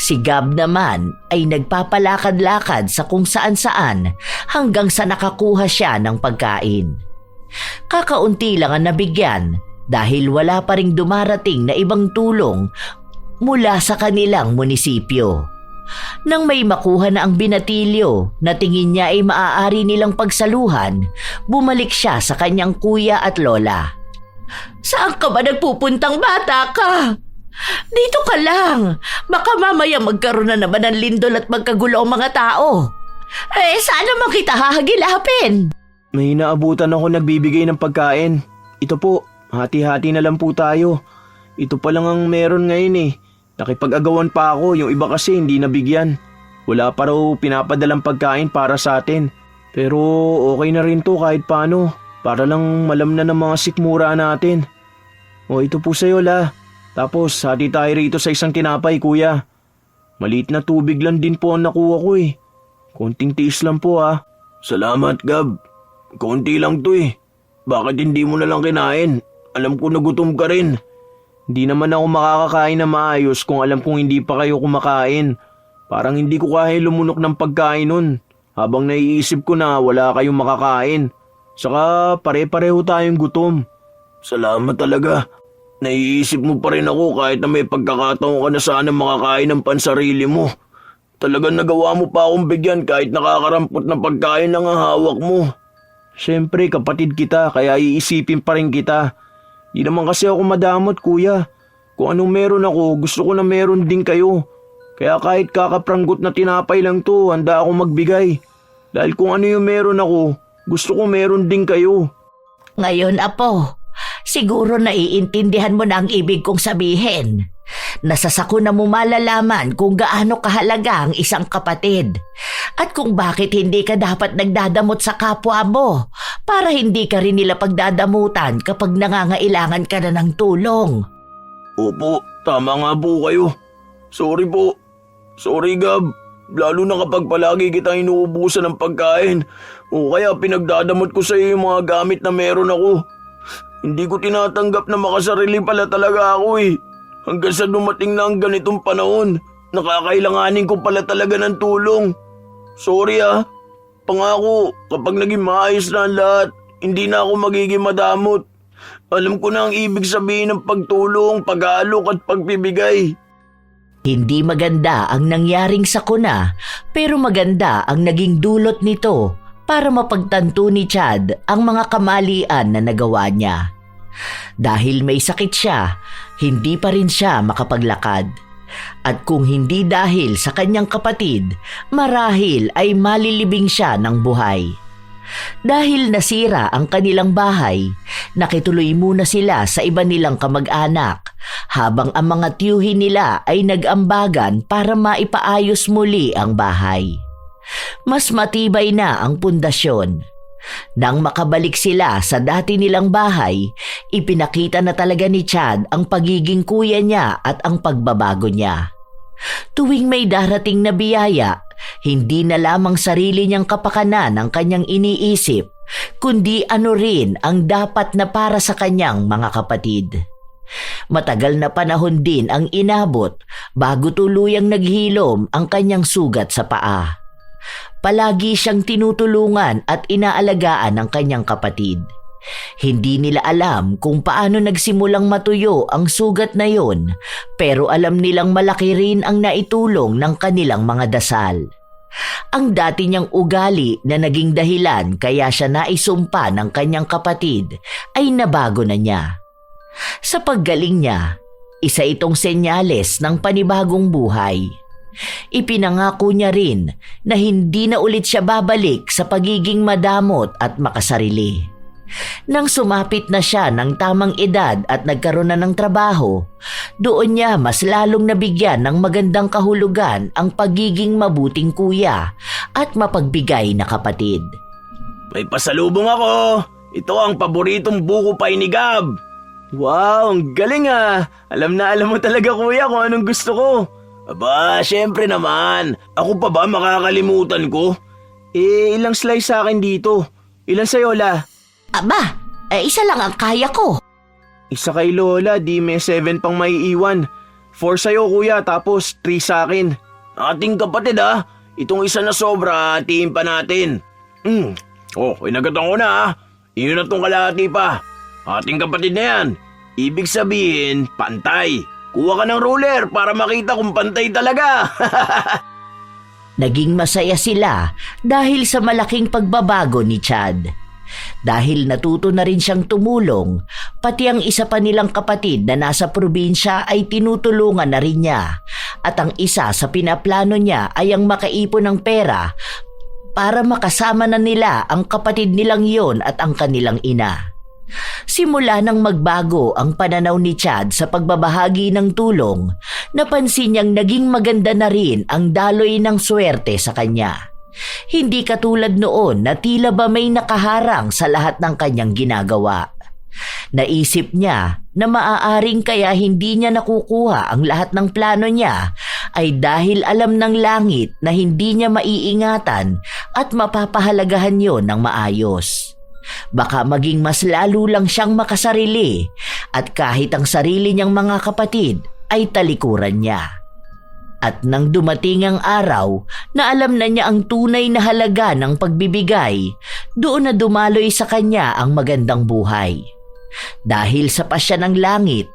Si Gab naman ay nagpapalakad-lakad sa kung saan-saan hanggang sa nakakuha siya ng pagkain. Kakaunti lang ang nabigyan dahil wala pa ring dumarating na ibang tulong mula sa kanilang munisipyo. Nang may makuha na ang binatilyo na tingin niya ay maaari nilang pagsaluhan, bumalik siya sa kanyang kuya at lola. "Saan ka ba nagpupuntang bata ka? Dito ka lang. Baka mamaya magkaroon na naman ng lindol at magkagulo ang mga tao. Saan naman kita hahagilapin?" May naabutan ako nagbibigay ng pagkain. Ito po, hati-hati na lang po tayo. Ito pa lang ang meron ngayon eh. Nakipag-agawan pa ako, yung iba kasi hindi nabigyan. Wala pa raw pinapadalang pagkain para sa atin. Pero okay na rin to kahit paano. Para lang malam na ng mga sikmura natin. O ito po sa'yo la. Tapos hati tayo rito sa isang tinapay kuya. Maliit na tubig lang din po ang nakuha ko eh. Konting tiis lang po ah. Salamat Gab. Konti lang to eh. Bakit hindi mo na lang kinain? Alam ko nagutom ka rin. Hindi naman ako makakakain na maayos kung alam kong hindi pa kayo kumakain. Parang hindi ko kaya lumunok ng pagkain nun. Habang naiisip ko na wala kayong makakain. Saka pare-pareho tayong gutom. Salamat talaga. Naiisip mo pa rin ako kahit na may pagkakataon ka na sana makakain ng pansarili mo. Talagang nagawa mo pa akong bigyan kahit nakakarampot na pagkain ang hawak mo. Siyempre kapatid kita kaya iisipin pa rin kita. Di naman kasi ako madamot kuya. Kung anong meron ako gusto ko na meron din kayo. Kaya kahit kakapranggot na tinapay lang to handa ako magbigay. Dahil kung ano yung meron ako gusto ko meron din kayo. Ngayon, apo, siguro naiintindihan mo na ang ibig kong sabihin. Nasasako na mo malalaman kung gaano kahalaga ang isang kapatid at kung bakit hindi ka dapat nagdadamot sa kapwa mo para hindi ka rin nila pagdadamutan kapag nangangailangan ka na ng tulong. Opo, tama nga po kayo. Sorry po. Sorry Gab. Lalo na kapag palagi kita inuubusan ng pagkain o kaya pinagdadamot ko sa iyo yung mga gamit na meron ako. Hindi ko tinatanggap na makasarili pala talaga ako eh. Hanggang sa dumating na ang ganitong panahon, nakakailanganin ko pala talaga ng tulong. Sorry ah. Pangako, kapag naging maayos na ang lahat, hindi na ako magiging madamot. Alam ko na ang ibig sabihin ng pagtulong, pag-aalok at pagbibigay. Hindi maganda ang nangyaring sakuna, pero maganda ang naging dulot nito para mapagtanto ni Chad ang mga kamalian na nagawa niya. Dahil may sakit siya, hindi pa rin siya makapaglakad. At kung hindi dahil sa kanyang kapatid, marahil ay malilibing siya ng buhay. Dahil nasira ang kanilang bahay, nakituloy muna sila sa iba nilang kamag-anak habang ang mga tiyuhin nila ay nag-ambagan para maipaayos muli ang bahay. Mas matibay na ang pundasyon. Nang makabalik sila sa dati nilang bahay, ipinakita na talaga ni Chad ang pagiging kuya niya at ang pagbabago niya. Tuwing may darating na biyaya, hindi na lamang sarili niyang kapakanan ang kanyang iniisip, kundi ano rin ang dapat na para sa kanyang mga kapatid. Matagal na panahon din ang inabot bago tuluyang naghilom ang kanyang sugat sa paa. Palagi siyang tinutulungan at inaalagaan ng kanyang kapatid. Hindi nila alam kung paano nagsimulang matuyo ang sugat na yon, pero alam nilang malaki rin ang naitulong ng kanilang mga dasal. Ang dati niyang ugali na naging dahilan kaya siya naisumpa ng kanyang kapatid ay nabago na niya. Sa paggaling niya, isa itong senyales ng panibagong buhay. Ipinangako niya rin na hindi na ulit siya babalik sa pagiging madamot at makasarili. Nang sumapit na siya ng tamang edad at nagkaroon na ng trabaho, doon niya mas lalong nabigyan ng magandang kahulugan ang pagiging mabuting kuya at mapagbigay na kapatid. May pasalubong ako. Ito ang paboritong buko pie ni Gab. Wow, ang galing ah. Alam na alam mo talaga kuya kung anong gusto ko. Aba, syempre naman. Ako pa ba makakalimutan ko? Ilang slice sa akin dito? Ilan sa'yo, La? Aba, isa lang ang kaya ko. Isa kay Lola, di may 7 pang maiiwan. 4 sa'yo, kuya, tapos 3 sa akin. Ating kapatid, ah. Itong isa na sobra, hatiin pa natin. Inagatan ko na, ah. Iyon na tong kalahati pa. Ating kapatid na yan. Ibig sabihin, pantay. Kuha ka ng ruler para makita kung pantay talaga. Naging masaya sila dahil sa malaking pagbabago ni Chad. Dahil natuto na rin siyang tumulong, pati ang isa pa nilang kapatid na nasa probinsya ay tinutulungan na rin niya. At ang isa sa pinaplano niya ay ang makaipon ng pera para makasama na nila ang kapatid nilang yon at ang kanilang ina. Simula nang magbago ang pananaw ni Chad sa pagbabahagi ng tulong, napansin niyang naging maganda na rin ang daloy ng swerte sa kanya. Hindi katulad noon na tila ba may nakaharang sa lahat ng kanyang ginagawa. Naisip niya na maaaring kaya hindi niya nakukuha ang lahat ng plano niya ay dahil alam ng langit na hindi niya maiingatan at mapapahalagahan yon ng maayos. Baka maging mas lalo lang siyang makasarili at kahit ang sarili niyang mga kapatid ay talikuran niya. At nang dumating ang araw na alam na niya ang tunay na halaga ng pagbibigay, doon na dumaloy sa kanya ang magandang buhay. Dahil sa pasya ng langit,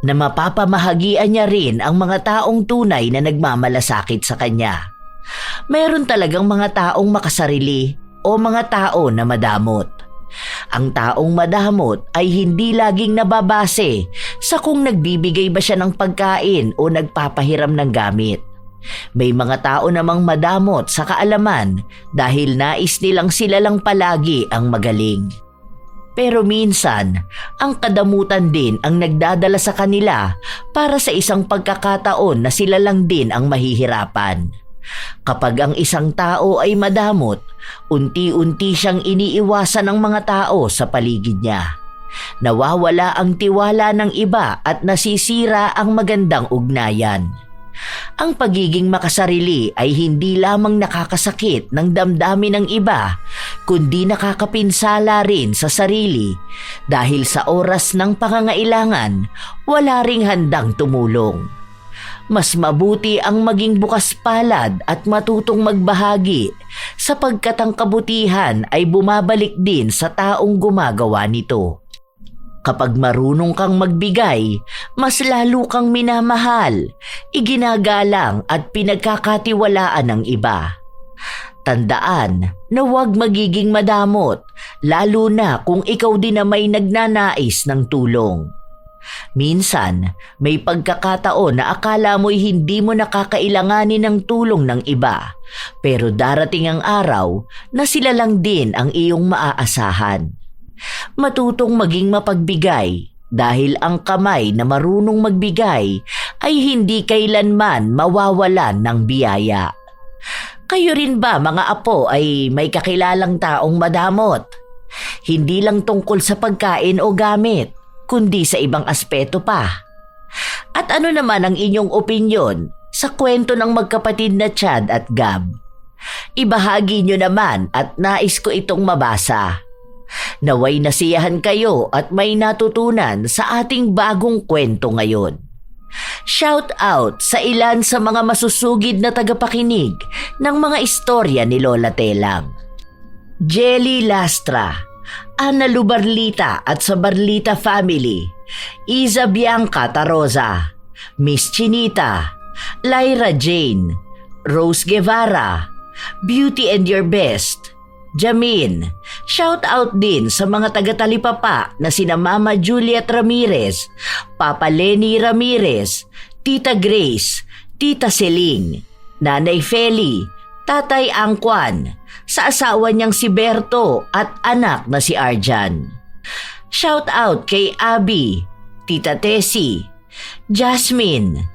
na mapapamahagian niya rin ang mga taong tunay na nagmamalasakit sa kanya. Mayroon talagang mga taong makasarili o mga tao na madamot. Ang taong madamot ay hindi laging nababase sa kung nagbibigay ba siya ng pagkain o nagpapahiram ng gamit. May mga tao namang madamot sa kaalaman dahil nais nilang sila lang palagi ang magaling. Pero minsan, ang kadamutan din ang nagdadala sa kanila para sa isang pagkakataon na sila lang din ang mahihirapan. Kapag ang isang tao ay madamot, unti-unti siyang iniiwasan ng mga tao sa paligid niya. Nawawala ang tiwala ng iba at nasisira ang magandang ugnayan. Ang pagiging makasarili ay hindi lamang nakakasakit ng damdamin ng iba, kundi nakakapinsala rin sa sarili dahil sa oras ng pangangailangan, wala ring handang tumulong. Mas mabuti ang maging bukas palad at matutong magbahagi sapagkat ang kabutihan ay bumabalik din sa taong gumagawa nito. Kapag marunong kang magbigay, mas lalo kang minamahal, iginagalang at pinagkakatiwalaan ng iba. Tandaan na huwag magiging madamot, lalo na kung ikaw din na may nagnanais ng tulong. Minsan, may pagkakataon na akala mo'y hindi mo nakakailanganin ng tulong ng iba, pero darating ang araw na sila lang din ang iyong maaasahan. Matutong maging mapagbigay dahil ang kamay na marunong magbigay ay hindi kailanman mawawalan ng biyaya. Kayo rin ba mga apo ay may kakilalang taong madamot? Hindi lang tungkol sa pagkain o gamit, kundi sa ibang aspeto pa. At ano naman ang inyong opinyon sa kwento ng magkapatid na Chad at Gab? Ibahagi nyo naman at nais ko itong mabasa. Naway nasiyahan kayo at may natutunan sa ating bagong kwento ngayon. Shout out sa ilan sa mga masusugid na tagapakinig ng mga istorya ni Lola Telang. Jelly Lastra, Ana Lubarlita at sa Barlita family, Iza Bianca Taroza, Miss Chinita, Lyra Jane, Rose Guevara, Beauty and Your Best, Jamin. Shout out din sa mga taga-Talipapa na sina Mama Juliet Ramirez, Papa Lenny Ramirez, Tita Grace, Tita Seling, Nanay Feli, Tatay Angkwan, sa asawa niyang si Berto at anak na si Arjan. Shout out kay Abby, Tita Tessie, Jasmine,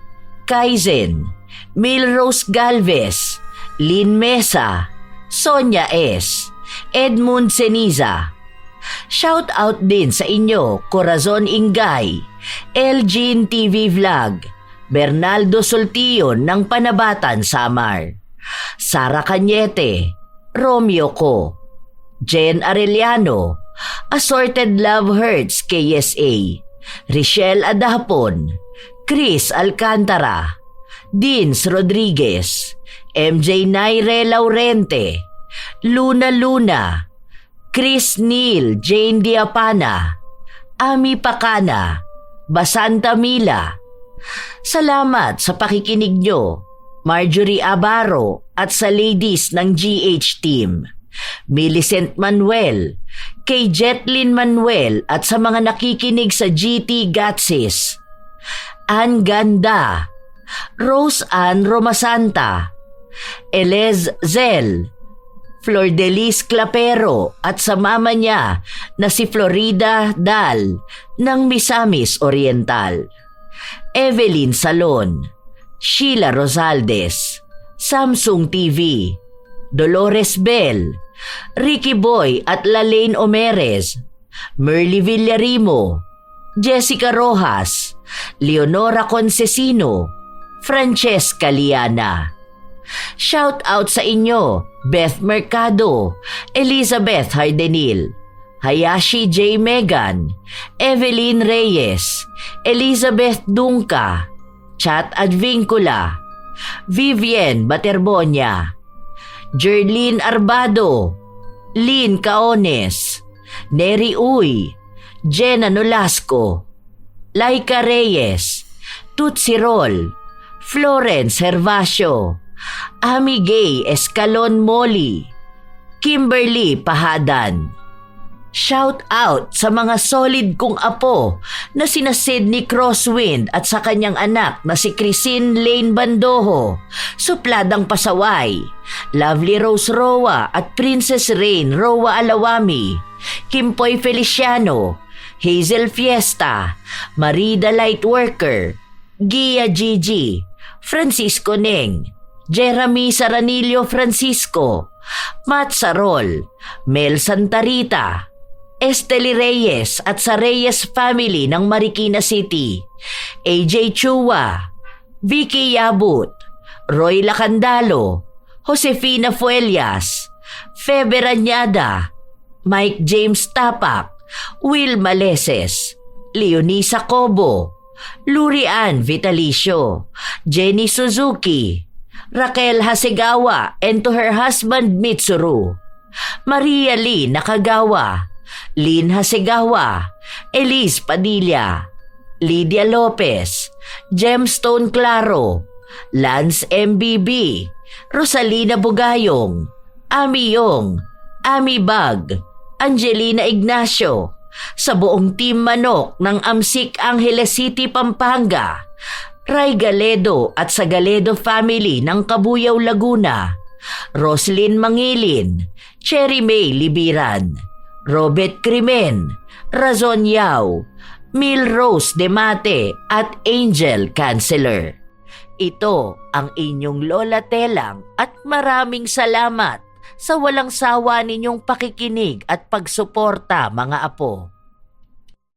Kaizen, Milrose Galvez, Lynn Mesa, Sonia S., Edmund Ceniza. Shout out din sa inyo, Corazon Ingay, Elgin TV Vlog, Bernaldo Soltion ng Panabatan, Samar, Sara Cañete, Romeo Ko, Jen Arellano, Assorted Love Hurts KSA, Richelle Adapon, Chris Alcantara, Dins Rodriguez, MJ Naire Laurente, Luna Luna, Chris Neil Jane Diapana, Ami Pacana, Basanta Mila. Salamat sa pakikinig nyo. Marjorie Abaro at sa ladies ng GH team, Millicent Manuel, kay Jetlyn Manuel at sa mga nakikinig sa GT Gatsis, Ann Ganda, Rose Ann Romasanta, Elez Zel, Flordelis Clapero at sa mama niya na si Florida Dal ng Misamis Oriental, Evelyn Salon, Sheila Rosaldes, Samsung TV, Dolores Bell, Ricky Boy at Lalaine Omeres, Merly Villarimo, Jessica Rojas, Leonora Concesino, Francesca Liana. Shout out sa inyo, Beth Mercado, Elizabeth Hardenil, Hayashi J. Megan, Evelyn Reyes, Elizabeth Dunca, Chat Advincula, Vivienne Baterbonia, Jerlyn Arbado, Lynn Caones, Neri Uy, Jenna Nolasco, Laika Reyes, Tutsi Roll, Florence Hervasio, Ami Gay Escalon Molly, Kimberly Pahadan. Shout out sa mga solid kong apo na sina Sydney Crosswind at sa kanyang anak na si Chrisine Lane Bandoho, Supladang Pasaway, Lovely Rose Roa at Princess Rain Roa Alawami, Kimpoy Feliciano, Hazel Fiesta, Marida Lightworker, Gia Gigi, Francisco Neng, Jeremy Saranillo Francisco, Matt Sarol, Mel Santarita, Esteli Reyes at sa Reyes family ng Marikina City, AJ Chua, Vicky Yabut, Roy Lacandalo, Josefina Fuelias, Febe Rañada, Mike James Tapak, Will Maleses, Leonisa Cobo, Lurian Vitalicio, Jenny Suzuki, Raquel Hasegawa and to her husband Mitsuru, Maria Lee Nakagawa, Lynn Hasegawa, Elise Padilla, Lydia Lopez, Gemstone Claro, Lance MBB, Rosalina Bugayong, Ami Yong, Ami Bag, Angelina Ignacio, sa buong Team Manok ng Amsik Angeles City, Pampanga, Ray Galedo at sa Galedo family ng Kabuyaw, Laguna, Roslyn Mangilin, Cherry May Libiran, Robert Crimen, Razon Yao, Mil Rose Demate at Angel Canceller. Ito ang inyong Lola Telang at maraming salamat sa walang sawa ninyong pakikinig at pagsuporta, mga apo.